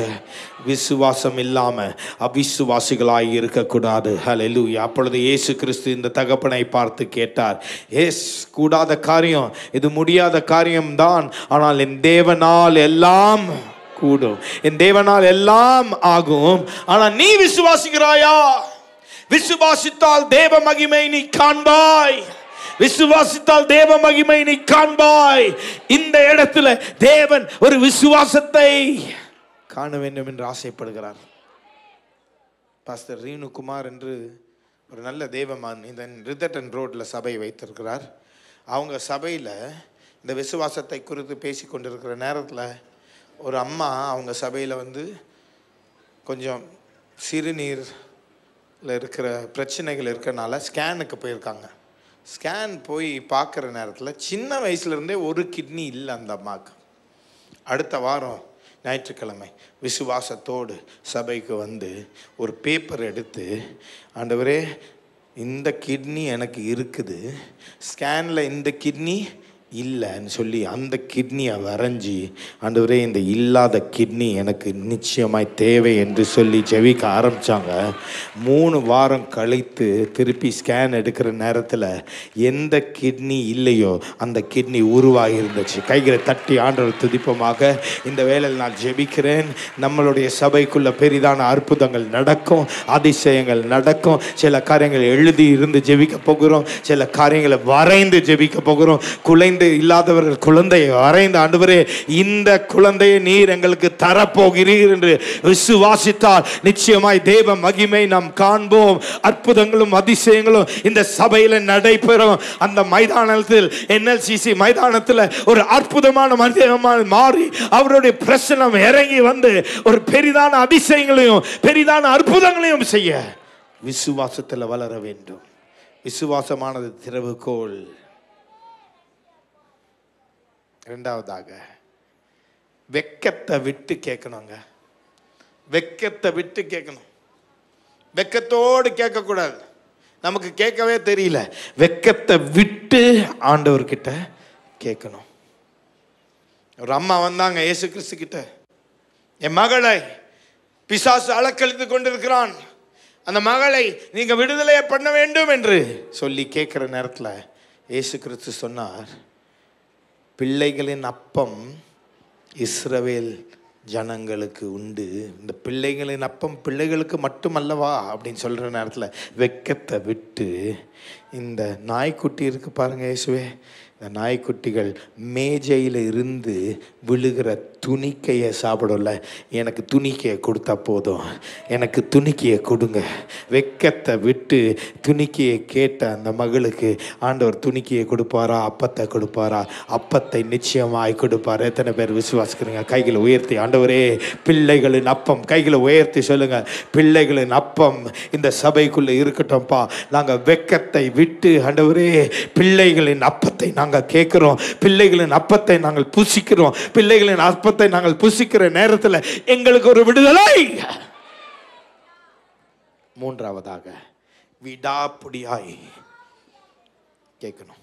விசுவாசம் இல்லாமல் அவிசுவாசிகளாய் இருக்கக்கூடாது. ஹல்லேலூயா. அப்பொழுது இயேசு கிறிஸ்து இந்த தகப்பனை பார்த்து கேட்டார், கூடாத காரியம், இது முடியாத காரியம்தான், ஆனால் என் தேவனால் எல்லாம் கூடும், என் தேவனால் எல்லாம் ஆகும். ஆனால் நீ விசுவாசிக்கிறாயா? விசுவாசித்தால் தேவ மகிமை நீ காண்பாய். விசுவாசித்தால் தேவ மகிமை நீ காண்பாய். இந்த இடத்துல தேவன் ஒரு விசுவாசத்தை காண வேண்டும் என்று ஆசைப்படுகிறார். பாஸ்டர் ரீனுகுமார் என்று ஒரு நல்ல தேவமான் இந்த ரிதட்டன் ரோட்ல சபை வைத்திருக்கிறார். அவங்க சபையில் இந்த விசுவாசத்தை குறித்து பேசி கொண்டிருக்கிற நேரத்தில் ஒரு அம்மா அவங்க சபையில் வந்து கொஞ்சம் சிறுநீரில் இருக்கிற பிரச்சனைகள் இருக்கிறனால ஸ்கேனுக்கு போயிருக்காங்க. ஸ்கேன் போய் பார்க்குற நேரத்தில் சின்ன வயசுலேருந்தே ஒரு கிட்னி இல்லை அந்த அம்மாவுக்கு. அடுத்த வாரம் ஞாயிற்றுக்கிழமை விசுவாசத்தோடு சபைக்கு வந்து ஒரு பேப்பர் எடுத்து, ஆண்டவரே இந்த கிட்னி எனக்கு இருக்குது, ஸ்கேனில் இந்த கிட்னி இல்லைன்னு சொல்லி அந்த கிட்னியை வரைஞ்சி, ஆண்டவரே இந்த இல்லாத கிட்னி எனக்கு நிச்சயமாய் தேவை என்று சொல்லி ஜெபிக்க ஆரம்பித்தாங்க. 3 வாரம் கழித்து திருப்பி ஸ்கேன் எடுக்கிற நேரத்தில் எந்த கிட்னி இல்லையோ அந்த கிட்னி உருவாகி இருந்துச்சு. கைகளை தட்டி ஆண்டவர் துதிப்பமாக. இந்த வேளையில் நான் ஜெபிக்கிறேன், நம்மளுடைய சபைக்குள்ள பெரிதான அற்புதங்கள் நடக்கும், அதிசயங்கள் நடக்கும். சில காரியங்கள் எழுதி இருந்து ஜெபிக்க போகிறோம், சில காரியங்களை வரைந்து ஜெபிக்க போகிறோம். குழந்தை இல்லாதவர்கள் குழந்தையை வரைந்து, ஆண்டவரே இந்த குழந்தையை நீர் எங்களுக்கு தரப்போகிறீர் என்று விசுவாசித்தால் நிச்சயமாய் தேவ மகிமை நாம் காண்போம். அற்புதங்களும் அதிசயங்களும் இந்த சபையில் நடைபெறும். அந்த மைதானத்தில் NLCC மைதானத்தில் ஒரு அற்புதமான மனிதமாக மாறி அவருடைய பிரசனம் இறங்கி வந்து ஒரு பெரிதான அதிசயங்களையும் பெரிதான அற்புதங்களையும் செய்ய விசுவாசத்தில் வளர வேண்டும். விசுவாசமானது திறவுகோல். இரண்டாவதாக வெக்கத்தை விட்டு கேட்கணுங்க. வெக்கத்தை விட்டு கேட்கணும். வெக்கத்தோடு கேட்கக்கூடாது. நமக்கு கேட்கவே தெரியல, வெக்கத்தை விட்டு ஆண்டவர்கிட்ட கேட்கணும். ஒரு அம்மா வந்தாங்க இயேசு கிறிஸ்து கிட்ட, என் மகளை பிசாசு அலக்களித்து கொண்டிருக்கிறான், அந்த மகளை நீங்க விடுதலை பண்ண வேண்டும் என்று சொல்லி கேட்கிற நேரத்தில் இயேசு கிறிஸ்து சொன்னார், பிள்ளைகளின் அப்பம் இஸ்ரவேல் ஜனங்களுக்கு உண்டு, இந்த பிள்ளைகளின் அப்பம் பிள்ளைகளுக்கு மட்டுமல்லவா அப்படின்னு சொல்கிற நேரத்தில் வெக்கத்தை விட்டு, இந்த நாய்க்குட்டி இருக்கு பாருங்க இயேசுவே, இந்த நாய்க்குட்டிகள் மேஜையில் இருந்து விழுகிற துணிக்கையை சாப்பிடல. எனக்கு துணிக்கையை கொடுத்தா போதும், எனக்கு துணிக்கையை கொடுங்க. வெக்கத்தை விட்டு துணிக்கையை கேட்ட அந்த மகளுக்கு ஆண்டவர் துணிக்கையை கொடுப்பாரா, அப்பத்தை கொடுப்பாரா? அப்பத்தை நிச்சயமாய் கொடுப்பார். எத்தனை பேர் விசுவாசிக்கிறீங்க? கைகளை உயர்த்தி ஆண்டவரே பிள்ளைகளின் அப்பம், கைகளை உயர்த்தி சொல்லுங்க, பிள்ளைகளின் அப்பம் இந்த சபைக்குள்ள இருக்கட்டும்பா. நாங்க வெக்கத்தை விட்டு ஆண்டவரே பிள்ளைகளின் அப்பத்தை நாங்க கேட்கிறோம், பிள்ளைகளின் அப்பத்தை நாங்கள் புசிக்கிறோம். பிள்ளைகளின் அப்பத்தை நாங்கள் புசிக்கிற நேரத்தில் எங்களுக்கு ஒரு விடுதலை. மூன்றாவதாக விடாப்புடியாய் கேட்கணும்,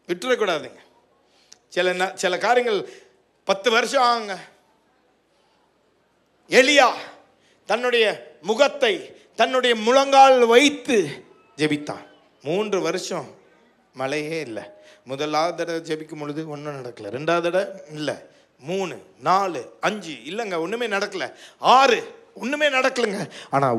விட்டுறக்கூடாதுங்க. சில காரியங்கள் 10 வருஷம் ஆகுங்க. எலியா தன்னுடைய முகத்தை தன்னுடைய முழங்கால் வைத்து ஜெபித்தான். 3 வருஷம் மழையே இல்லை. முதலாவது தடவை ஜெபிக்கும் பொழுது ஒன்றும் நடக்கல, 2வது தடவை இல்லை, 3, 4, 5 இல்லைங்க, ஒன்றுமே நடக்கல, 6 ஒன்றுமே நடக்கலைங்க. ஆனால்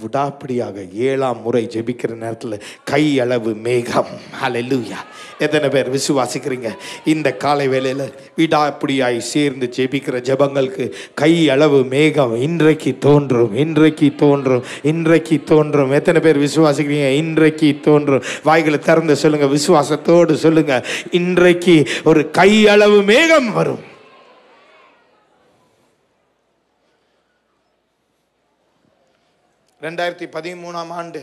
விடாப்பிடியாக 7ஆம் முறை ஜெபிக்கிற நேரத்தில் கையளவு மேகம். ஹல்லேலூயா! எத்தனை பேர் விசுவாசிக்கிறீங்க? இந்த காலை வேளையில் விடாப்பிடியாய் சேர்ந்து ஜெபிக்கிற ஜெபங்களுக்கு கையளவு மேகம் இன்றைக்கு தோன்றும், இன்றைக்கு தோன்றும், இன்றைக்கு தோன்றும். எத்தனை பேர் விசுவாசிக்கிறீங்க? இன்றைக்கு தோன்றும். வாய்களை திறந்து சொல்லுங்க, விசுவாசத்தோடு சொல்லுங்க, இன்றைக்கு ஒரு கையளவு மேகம் வரும். 2013ஆம் ஆண்டு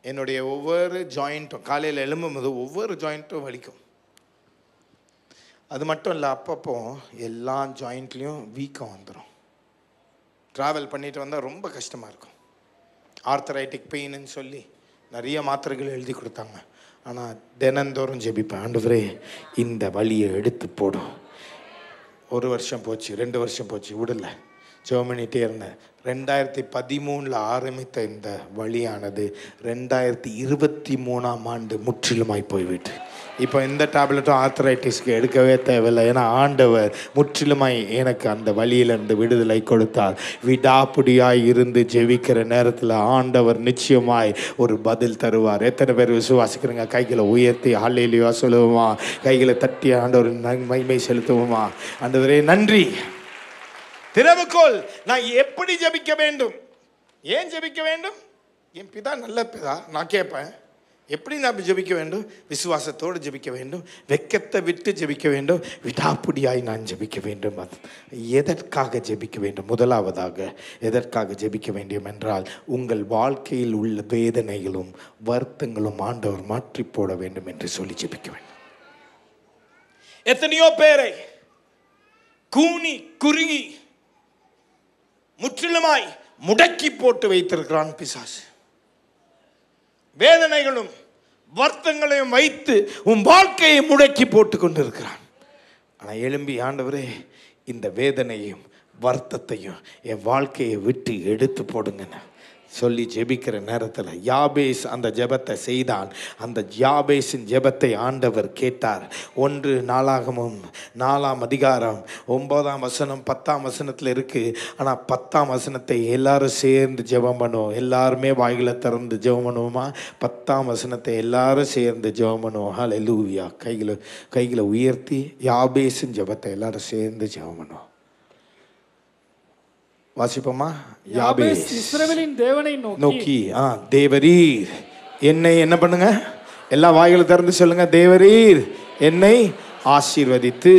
என்னுடைய ஒவ்வொரு ஜாயிண்ட்டும், காலையில் எழும்பும்போது ஒவ்வொரு ஜாயிண்ட்டும் வலிக்கும். அது மட்டும் இல்லை, அப்பப்போ எல்லா ஜாயிண்ட்லேயும் வீக்கம் வந்துடும். ட்ராவல் பண்ணிட்டு வந்தால் ரொம்ப கஷ்டமாக இருக்கும். ஆர்த்தரைட்டிக் பெயின்னு சொல்லி நிறைய மாத்திரைகள் எழுதி கொடுத்தாங்க. ஆனால் தினந்தோறும் ஜெபிப்பேன், ஆண்டவரே இந்த வலியை எடுத்து போடும். 1 வருஷம் போச்சு, 2 வருஷம் போச்சு, விடலை, ஜெபம் பண்ணிகிட்டே இருந்தேன். 2013 ஆரம்பித்த இந்த வழியானது 2023ஆம் ஆண்டு முற்றிலுமாய் போய்விட்டு, இப்போ இந்த டேப்லெட்டும் ஆர்த்தரைட்டிஸ்க்கு எடுக்கவே தேவையில்லை. ஏன்னா ஆண்டவர் முற்றிலுமாய் எனக்கு அந்த வழியிலிருந்து விடுதலை கொடுத்தார். விடாப்புடியாய் இருந்து ஜெபிக்கிற நேரத்தில் ஆண்டவர் நிச்சயமாய் ஒரு பதில் தருவார். எத்தனை பேர் விசுவாசிக்கிறீங்க? கைகளை உயர்த்தி ஹல்லேலூயா சொல்லுவோமா? கைகளை தட்டி ஆண்டவர் மகிமை செலுத்துவோமா? ஆண்டவரே நன்றி. திறவுகோல், நான் எப்படி ஜெபிக்க வேண்டும்? ஏன் ஜெபிக்க வேண்டும்? என் பிதா நல்ல பிதா, நான் கேட்பேன். எப்படி நான் ஜெபிக்க வேண்டும்? விசுவாசத்தோடு ஜெபிக்க வேண்டும், வெக்கத்தை விட்டு ஜெபிக்க வேண்டும், விடாப்புடியாய் நான் ஜெபிக்க வேண்டும். எதற்காக ஜெபிக்க வேண்டும்? முதலாவதாக எதற்காக ஜெபிக்க வேண்டும் என்றால், உங்கள் வாழ்க்கையில் உள்ள வேதனைகளும் வருத்தங்களும் ஆண்டவர் மாற்றி போட வேண்டும் என்று சொல்லி ஜெபிக்க வேண்டும். எத்தனையோ பேரை கூனி குறுகி முற்றிலுமாய் முடக்கி போட்டு வைத்திருக்கிறான் பிசாசு. வேதனைகளும் வருத்தங்களையும் வைத்து உன் வாழ்க்கையை முடக்கி போட்டு கொண்டிருக்கிறான். ஆனால் எழும்பி, ஆண்டவரே இந்த வேதனையும் வருத்தத்தையும் என் வாழ்க்கையை விட்டு எடுத்து போடுங்கன்னு சொல்லி ஜெபிக்கிற நேரத்தில் யாபேஸ் அந்த ஜெபத்தை செய்தான். அந்த யாபேஸின் ஜெபத்தை ஆண்டவர் கேட்டார். 1 நாளாகமம் 4ஆம் அதிகாரம் 9ஆம் வசனம் 10ஆம் வசனத்தில் இருக்குது. ஆனால் 10ஆம் வசனத்தை எல்லாரும் சேர்ந்து ஜெபம் பண்ணுவோம். எல்லாருமே வாய்களை திறந்து ஜெபம் பண்ணுவோமா? 10ஆம் வசனத்தை எல்லாரும் சேர்ந்து ஜெபம் பண்ணுவோம். ஹல்லேலூயா! கைகளை உயர்த்தி யாபேஸின் ஜெபத்தை எல்லாரும் சேர்ந்து ஜெபம் பண்ணுவோம். வாசிப்போமா? யாபேஸ் இஸ்ரவேலின் தேவனை நோக்கி, தேவரீர் என்னை என்ன பண்ணுங்க? எல்லா வாய்களை திறந்து சொல்லுங்க, தேவரீர் என்னை ஆசீர்வதித்து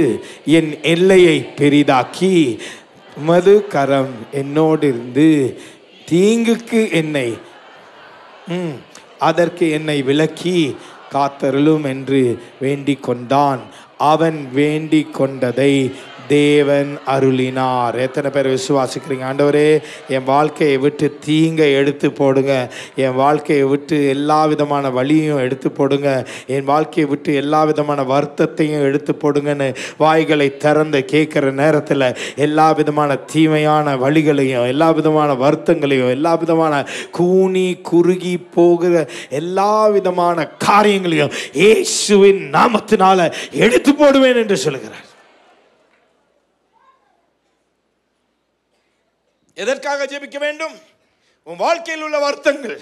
என் எல்லையை பெரிதாக்கி உமது கரம் என்னோடு இருந்து தீங்குக்கு என்னை அதற்கு என்னை விலக்கி காத்தருளும் என்று வேண்டிக் கொண்டான். அவன் வேண்டிக் கொண்டதை தேவன் அருளினார். எத்தனை பேர் விசுவாசிக்கிறீங்க? ஆண்டவரே என் வாழ்க்கையை விட்டு தீங்கை எடுத்து போடுங்க, என் வாழ்க்கையை விட்டு எல்லா விதமான வலியும் எடுத்து போடுங்க, என் வாழ்க்கையை விட்டு எல்லா விதமான வருத்தத்தையும் எடுத்து போடுங்கன்னு வாய்களை திறந்து கேட்குற நேரத்தில் எல்லா விதமான தீமையான வழிகளையும், எல்லா விதமான வருத்தங்களையும், எல்லா விதமான கூனி குறுகி போகிற எல்லா விதமான காரியங்களையும் இயேசுவின் நாமத்தினால எடுத்து போடுவேன் என்று சொல்லுகிறார். எதற்காக ஜெபிக்க வேண்டும்? உன் வாழ்க்கையில் உள்ள வருத்தங்கள்,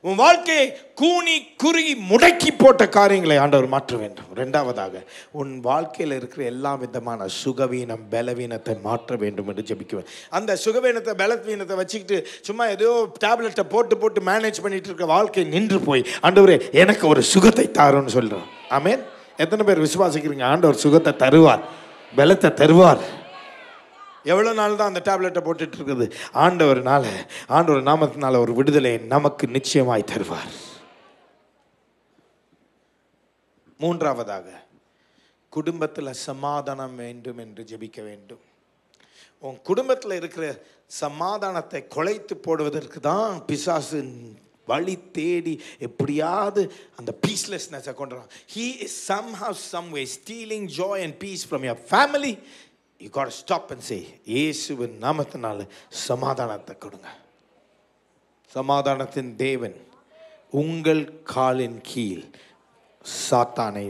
உன் வாழ்க்கையை கூனி குறுகி முடக்கி போட்ட காரியங்களை ஆண்டவர் மாற்ற வேண்டும். இரண்டாவதாக, உன் வாழ்க்கையில் இருக்கிற எல்லா விதமான சுகவீனம் பலவீனத்தை மாற்ற வேண்டும் என்று ஜெபிக்குவேன். அந்த சுகவீனத்தை பலவீனத்தை வச்சுக்கிட்டு சும்மா ஏதோ டேப்லெட்டை போட்டு மேனேஜ் பண்ணிட்டு இருக்க வாழ்க்கை நின்று போய், ஆண்டவரே எனக்கு ஒரு சுகத்தை தாருன்னு சொல்கிறோம். ஆமென். எத்தனை பேர் விசுவாசிக்கிறீங்க? ஆண்டவர் சுகத்தை தருவார், பலத்தை தருவார். எவ்வளோ நாள் தான் அந்த டேப்லெட்டை போட்டுட்டு இருக்குது? ஆண்டவர் நாமத்தினால ஒரு விடுதலை நமக்கு நிச்சயமாய் தருவார். மூன்றாவதாக, குடும்பத்தில் சமாதானம் வேண்டும் என்று ஜெபிக்க வேண்டும். உன் குடும்பத்தில் இருக்கிற சமாதானத்தை குலைத்து போடுவதற்கு தான் பிசாசு வழி தேடி எப்படியாவது அந்த பீஸ்லெஸ்னஸை கொண்டு வரான். He is somehow, some way stealing joy and peace from your family. You got to stop and say, இயேசுவின் நாமத்தினால சமாதானத்தை கொடுங்க. சமாதானத்தின் தேவன் உங்கள் காலின் கீழ் சாத்தானை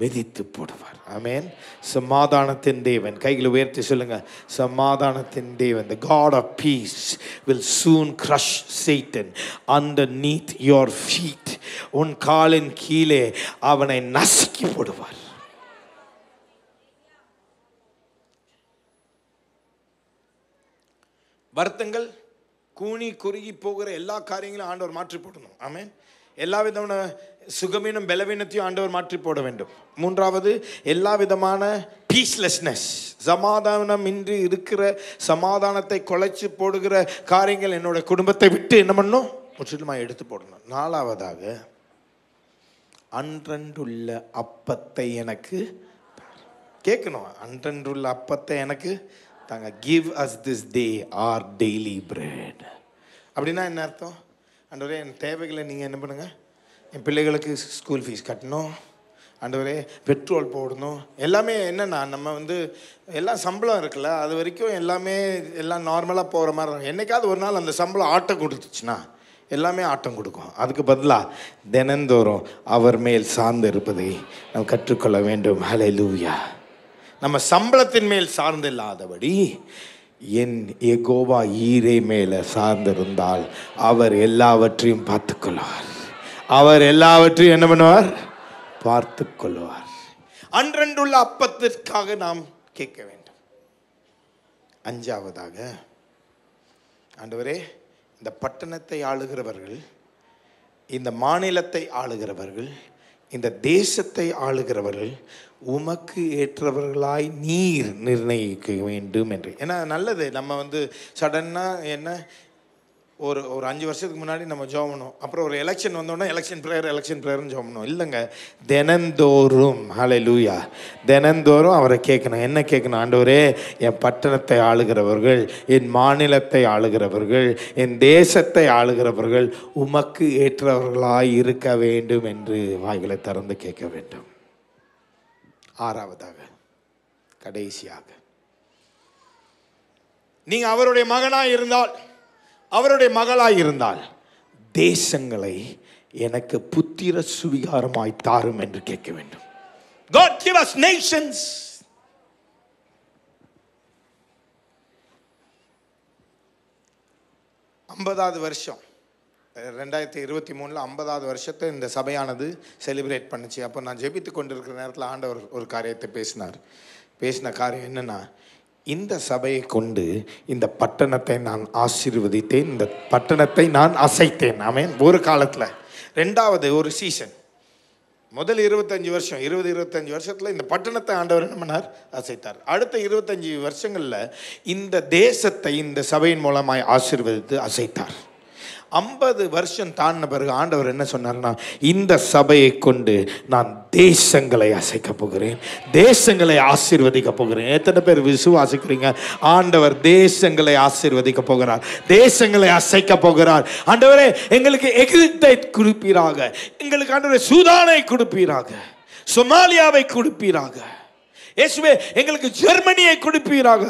மிதித்து போடுவார். ஆமென். சமாதானத்தின் தேவன், கைகளை உயர்த்தி சொல்லுங்க, சமாதானத்தின் தேவன், the God of peace will soon crush Satan underneath your feet. உன் காலின் கீழே அவனை நசுக்கி போடுவார். வருத்தங்கள் கூனி குறுகி போகிற எல்லா காரியங்களும் ஆண்டவர் மாற்றி போடணும். ஆமென். எல்லா விதமான சுகமீனம் பலவீனத்தையும் ஆண்டவர் மாற்றி போட வேண்டும். மூன்றாவது, எல்லா விதமான பீஸ்லெஸ்னஸ், சமாதானம் இன்றி இருக்கிற, சமாதானத்தை குலைச்சு போடுகிற காரியங்கள் என்னோட குடும்பத்தை விட்டு என்ன பண்ணணும்? முற்றிலுமாக எடுத்து போடணும். நாலாவதாக, அன்றன்றுள்ள அப்பத்தை எனக்கு கேட்கணும். அன்றன்றுள்ள அப்பத்தை எனக்கு தாங்க. Give us this day our daily bread. அப்படின்னா என்ன அர்த்தம்? ஆண்டவரே, என் தேவைகளை நீங்கள் என்ன பண்ணுங்கள். என் பிள்ளைகளுக்கு ஸ்கூல் ஃபீஸ் கட்டணும், ஆண்டவரே பெட்ரோல் போடணும். எல்லாமே என்னென்னா, நம்ம எல்லாம் சம்பளம் இருக்குல்ல, அது வரைக்கும் எல்லாம் நார்மலாக போகிற மாதிரி இருக்கும். என்னைக்காவது ஒரு நாள் அந்த சம்பளம் ஆட்டம் கொடுத்துச்சுன்னா எல்லாமே ஆட்டம் கொடுக்கும். அதுக்கு பதிலாக தினந்தோறும் அவர் மேல் சார்ந்து இருப்பதை நாம் கற்றுக்கொள்ள வேண்டும். ஹல்லேலூயா. நம்ம சம்பளத்தின் மேல் சார்ந்து இல்லாதபடி என் யெகோவா ஈரே மேலே சார்ந்திருந்தால் அவர் எல்லாவற்றையும் பார்த்துக்கொள்வார். அவர் எல்லாவற்றையும் என்ன பண்ணுவார்? பார்த்து கொள்வார். அன்றன்றுள்ள அப்பத்திற்காக நாம் கேட்க வேண்டும். அஞ்சாவதாக, ஆண்டவரே, இந்த பட்டணத்தை ஆளுகிறவர்கள், இந்த மாநிலத்தை ஆளுகிறவர்கள், இந்த தேசத்தை ஆளுகிறவர்கள் உமக்கு ஏற்றவர்களாய் நீர் நிர்ணயிக்க வேண்டும் என்று. ஏன்னா நல்லது, நம்ம சடனாக என்ன ஒரு 5 வருஷத்துக்கு முன்னாடி நம்ம ஜெபம் பண்ணோம், அப்புறம் ஒரு எலெக்ஷன் வந்தோடனே எலெக்ஷன் ப்ரேயர்னு ஜெபம் பண்ணோம். இல்லைங்க, தினந்தோறும், ஹல்லேலூயா, தினந்தோறும் அவரை கேட்கணும். என்ன கேட்கணும்? ஆண்டவரே, என் பட்டணத்தை ஆளுகிறவர்கள், என் மாநிலத்தை ஆளுகிறவர்கள், என் தேசத்தை ஆளுகிறவர்கள் உமக்கு ஏற்றவர்களாய் இருக்க வேண்டும் என்று வாய்களை திறந்து கேட்க வேண்டும். ஆறாவதாக, கடைசியாக, நீங்க அவருடைய மகனாய் இருந்தால், அவருடைய மகளாய் இருந்தால், தேசங்களை எனக்கு புத்திர சுவிகாரமாய் தாரும் என்று கேட்க வேண்டும். God give us nations. ஐம்பதாவது வருஷம் 2023 50வது வருஷத்தை இந்த சபையானது செலிப்ரேட் பண்ணிச்சு. அப்போ நான் ஜெபித்து கொண்டிருக்கிற நேரத்தில் ஆண்டவர் ஒரு காரியத்தை பேசின காரியம் என்னன்னா, இந்த சபையை கொண்டு இந்த பட்டணத்தை நான் ஆசீர்வதித்தேன், இந்த பட்டணத்தை நான் அசைத்தேன். ஆமென். ஒரு காலத்தில். ரெண்டாவது ஒரு சீசன், முதல் 25 வருஷத்தில் இந்த பட்டணத்தை ஆண்டவர் என்ன பண்ணார்? அசைத்தார். அடுத்த 25 வருஷங்களில் இந்த தேசத்தை இந்த சபையின் மூலமாய் ஆசீர்வதித்து அசைத்தார். 50 வருஷம் தாண்டின பிறகு ஆண்டவர் என்ன சொன்னார்னா, இந்த சபையை கொண்டு நான் தேசங்களை அசைக்க போகிறேன், தேசங்களை ஆசீர்வதிக்க போகிறேன். எத்தனை பேர் விசுவாசிக்கிறீங்க? ஆண்டவர் தேசங்களை ஆசீர்வதிக்க போகிறார், தேசங்களை அசைக்க போகிறார். ஆண்டவரே, எங்களுக்கு எகிப்தை கொடுப்பீராக, எங்களுக்கு ஆண்டவரே சூதானை கொடுப்பீராக, சொமாலியாவை கொடுப்பீராக, இயேசுவே எங்களுக்கு ஜெர்மனியை கொடுப்பீராக,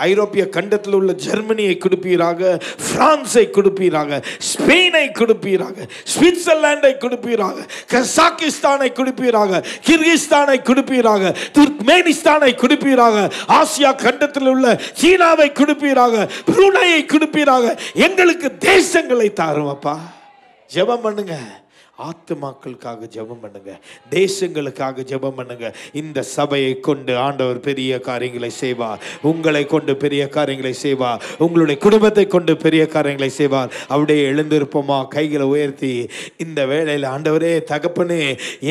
ஐரோப்பிய கண்டத்தில் உள்ள ஜெர்மனியை கொடுப்பீராக, பிரான்ஸை கொடுப்பீராக, ஸ்பெயினை கொடுப்பீராக, சுவிட்சர்லாண்டை கொடுப்பீராக, கசாக்கிஸ்தானை கொடுப்பீராக, கிர்கிஸ்தானை கொடுப்பீராக, துர்க்மேனிஸ்தானை கொடுப்பீராக, ஆசியா கண்டத்தில் உள்ள சீனாவை கொடுப்பீராக, புரூனையை கொடுப்பீராக. எங்களுக்கு தேசங்களை தாரும் அப்பா. ஜெபம் பண்ணுங்க. ஆத்துமாக்களுக்காக ஜெபம் பண்ணுங்க, தேசங்களுக்காக ஜெபம் பண்ணுங்க. இந்த சபையை கொண்டு ஆண்டவர் பெரிய காரியங்களை செய்வார். உங்களை கொண்டு பெரிய காரியங்களை செய்வார். உங்களுடைய குடும்பத்தை கொண்டு பெரிய காரியங்களை செய்வார். அப்படியே எழுந்திருப்போமா? கைகளை உயர்த்தி இந்த வேளையில், ஆண்டவரே தகப்பனே,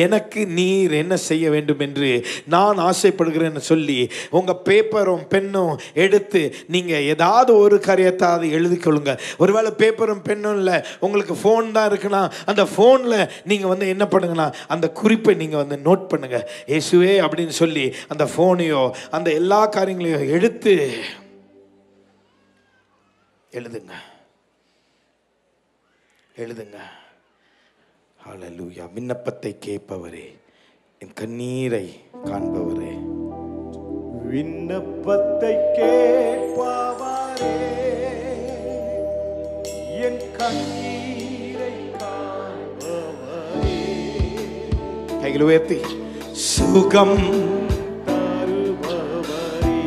எனக்கு நீர் என்ன செய்ய வேண்டும் என்று நான் ஆசைப்படுகிறேன்னு சொல்லி உங்கள் பேப்பரும் பெண்ணும் எடுத்து நீங்கள் ஏதாவது ஒரு காரியத்தை எழுதிக்கொள்ளுங்க. ஒருவேளை பேப்பரும் பெண்ணும் இல்லை, உங்களுக்கு ஃபோன் தான் இருக்குன்னா அந்த ஃபோனில் நீங்க வந்து என்ன பண்ணுங்கன்னா அந்த குறிப்பை நீங்க வந்து நோட் பண்ணுங்க. இயேசுவே அப்படின்னு சொல்லி அந்த போனையோ அந்த எல்லா காரியங்களையும் எடுத்து எழுதுங்க. ஹல்லேலூயா. விண்ணப்பத்தை கேட்பவரே, என் கண்ணீரை காண்பவரே, விண்ணப்பத்தை கேட்பவரே, என் கண்ணீரை காண்பவரே, கைகளை உயர்த்தி சுகம் தருபவரே,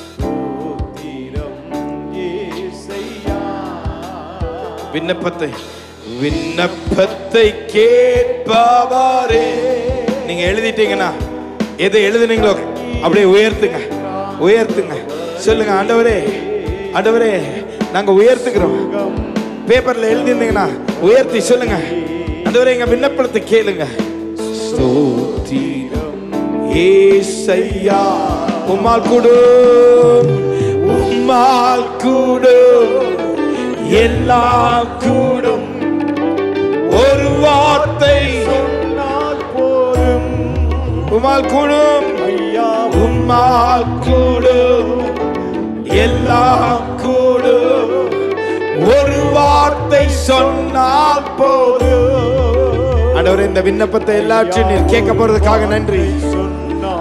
ஸ்தோத்திரம் இயேசையா. விண்ணப்பத்தை கேட்பவரே. நீங்க எழுதிட்டீங்கன்னா எதை எழுதுனீங்களோ அப்படியே உயர்த்துங்க. சொல்லுங்க, ஆண்டவரே, ஆண்டவரே நாங்க உயர்த்துக்கிறோம். பேப்பர்ல எழுதிருந்தீங்கன்னா உயர்த்தி சொல்லுங்க, ஆண்டவரே எங்க விண்ணப்பத்தை கேளுங்க. ஸ்தோத்திரம் இயேசையா. உம்மால் கூடும் எல்லாம் கூடும், ஒரு வார்த்தை சொன்னால் போதும். உம்மால் கூடும் ஐயா, உம்மால் கூடும் எல்லாம் கூடும், ஒரு வார்த்தை சொன்னால் போதும். ஆண்டவரே, இந்த விண்ணப்பத்தை எல்லாத்தையும் நீர் கேட்க போறதுக்காக நன்றி.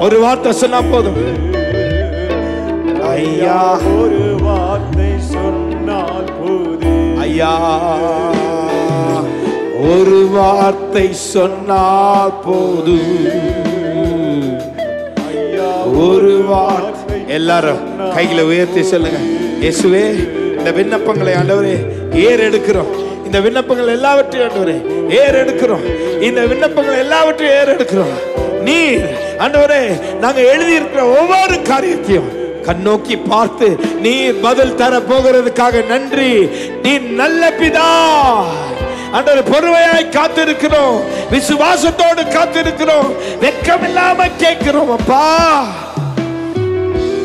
ஒரு வார்த்தை சொன்னா போதும் ஐயா, ஒரு வார்த்தை சொன்னால் போதும். ஐயா, ஒரு வார்த்தை சொன்னால் போதும். ஐயா, ஒரு வார்த்தை. எல்லாரும் கைகளை உயர்த்தி சொல்லுங்க, இயேசுவே இந்த விண்ணப்பங்களை ஆண்டவரே ஏறெடுக்கிறோம். இந்த விண்ணப்பங்கள் எல்லாவற்றையும் ஆண்டவரே ஏறெடுக்கிறோம். இந்த விண்ணப்பங்கள் எல்லாவற்றையும் ஏறெடுக்கிறோம். நீர் ஆண்டவரே நாங்க எழுதி இருக்கிற ஒவ்வொரு காரியத்தையும் கண்ணோக்கி பார்த்து நீர் பதில் தர போகிறதுக்காக நன்றி. நீ நல்ல பிதா. ஆண்டவரே, பொறுமையாய் காத்திருக்கிறோம், விசுவாசத்தோடு காத்திருக்கிறோம், வெட்கமில்லாம கேட்கிறோம். அப்பா,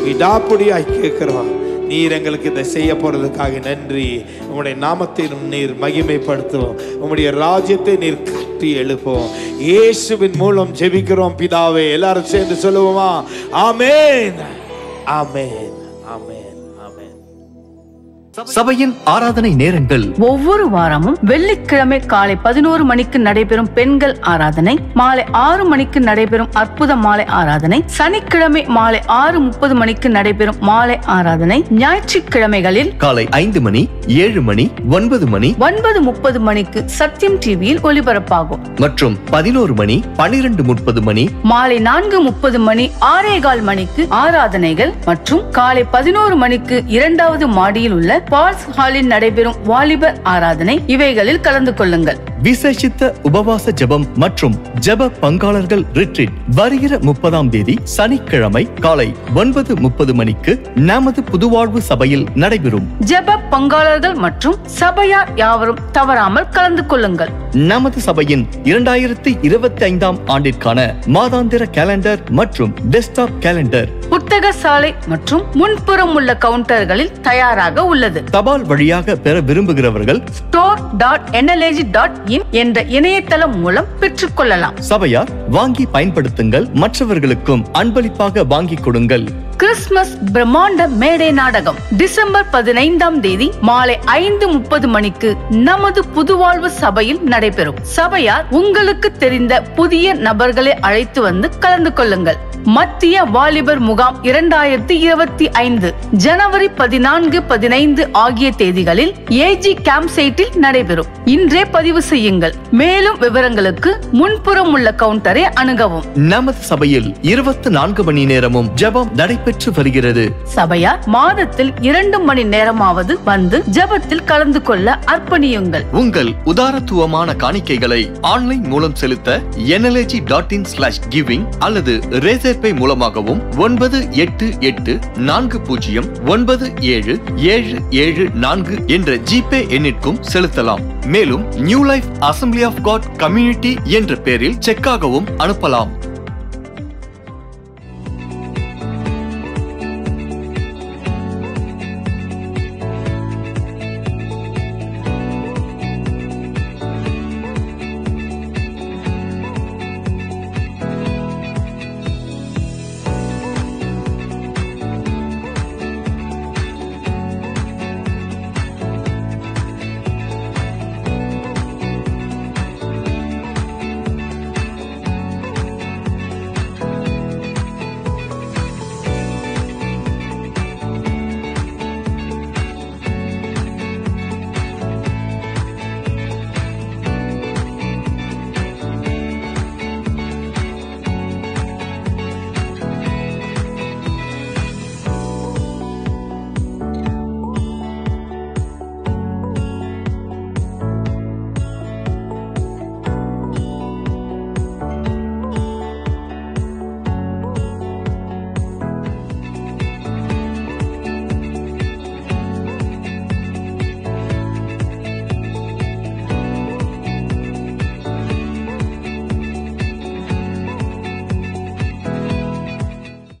விடாப்புடியாய் கேட்கிறோம். நீர் எங்களுக்கு இதை செய்ய போறதுக்காக நன்றி. உம்முடைய நாமத்தை நீர் மகிமைப்படுத்துவோம். உம்முடைய ராஜ்யத்தை நீர் கட்டி எழுப்போம். இயேசுவின் மூலம் ஜெபிக்கிறோம் பிதாவே. எல்லாரும் சேர்ந்து சொல்லுவோமா? ஆமென், ஆமென், ஆமென், ஆமென். சபையின் ஆராதனை நேரங்கள் ஒவ்வொரு வாரமும் வெள்ளிக்கிழமை காலை 11 மணிக்கு நடைபெறும் பெண்கள் ஆராதனை, மாலை 6 மணிக்கு நடைபெறும் அற்புத மாலை ஆராதனை, சனிக்கிழமை மாலை 6:30 மணிக்கு நடைபெறும் மாலை ஆராதனை, ஞாயிற்றுக்கிழமைகளில் காலை 5 மணி, 7 மணி, 9 மணி, 9:30 மணிக்கு சத்தியம் டிவியில் ஒளிபரப்பாகும். மற்றும் 11 மணி, 12:30 மணி, மாலை 4:30 மணி, 6:15 மணிக்கு ஆராதனைகள் மற்றும் காலை 11 மணிக்கு 2வது மாடியில் உள்ள பால்ஸ் ஹாலில் நடைபெறும் வாலிபர் ஆராதனை. இவைகளில் கலந்து கொள்ளுங்கள். விசேஷித்த உபவாச ஜெபம் மற்றும் ஜெப பங்காளர்கள் ரிட்ரீட் வருகிற 30ஆம் தேதி சனிக்கிழமை காலை 9:30 மணிக்கு நமது புதுவாழ்வு சபையில் நடைபெறும். ஜெப பங்காளர்கள் மற்றும் சபையார் யாவரும் தவறாமல் கலந்து கொள்ளுங்கள். நமது சபையின் 2025ஆம் ஆண்டிற்கான மாதாந்திர கேலண்டர் மற்றும் டெஸ்க்டாப் கேலண்டர் புத்தக சாலை மற்றும் முன்புறம் உள்ள கவுண்டர்களில் தயாராக உள்ளது. தபால் வழியாக பெற விரும்புகிறவர்கள் store.nlg.in என்ற இணையதளம் மூலம் பெற்றுக் கொள்ளலாம். சபையார் வாங்கி பயன்படுத்துங்கள், மற்றவர்களுக்கும் அன்பளிப்பாக வாங்கி கொடுங்கள். கிறிஸ்துமஸ் பிரம்மாண்ட மேடை நாடகம் டிசம்பர் 15ஆம் தேதி மாலை 5:30 மணிக்கு நமது புதுவாழ்வு சபையில் நடைபெறும். சபையார் உங்களுக்கு தெரிந்த புதிய நபர்களை அழைத்து வந்து கலந்து கொள்ளுங்கள். மத்திய வாலிபர் முகாம் 2025 ஜனவரி 14, 15 ஆகிய தேதிகளில் ஏஜி கேம்ப் சைட்டில் நடைபெறும். இன்றே பதிவு செய்யுங்கள். மேலும் விவரங்களுக்கு முன்புறம் உள்ள கவுண்டரை அணுகவும். நமது சபையில் 24 மணி நேரமும் ஜெபம் நடைபெறும். நடைபெற்று வருகிறது. சபையார் மாதத்தில் 2 மணி நேரமாவது வந்து ஜெபத்தில் கலந்து கொள்ள அர்ப்பணியுங்கள். உங்கள் உதாரத்துவமான காணிக்கைகளை ஆன்லைன் மூலம் செலுத்த nlg.in/giving அல்லது ரேசர் பே மூலமாகவும் 9884097774 என்ற ஜிபே எண்ணிற்கும் செலுத்தலாம். மேலும் new life assembly of God community என்ற பெயரில் செக்காகவும் அனுப்பலாம்.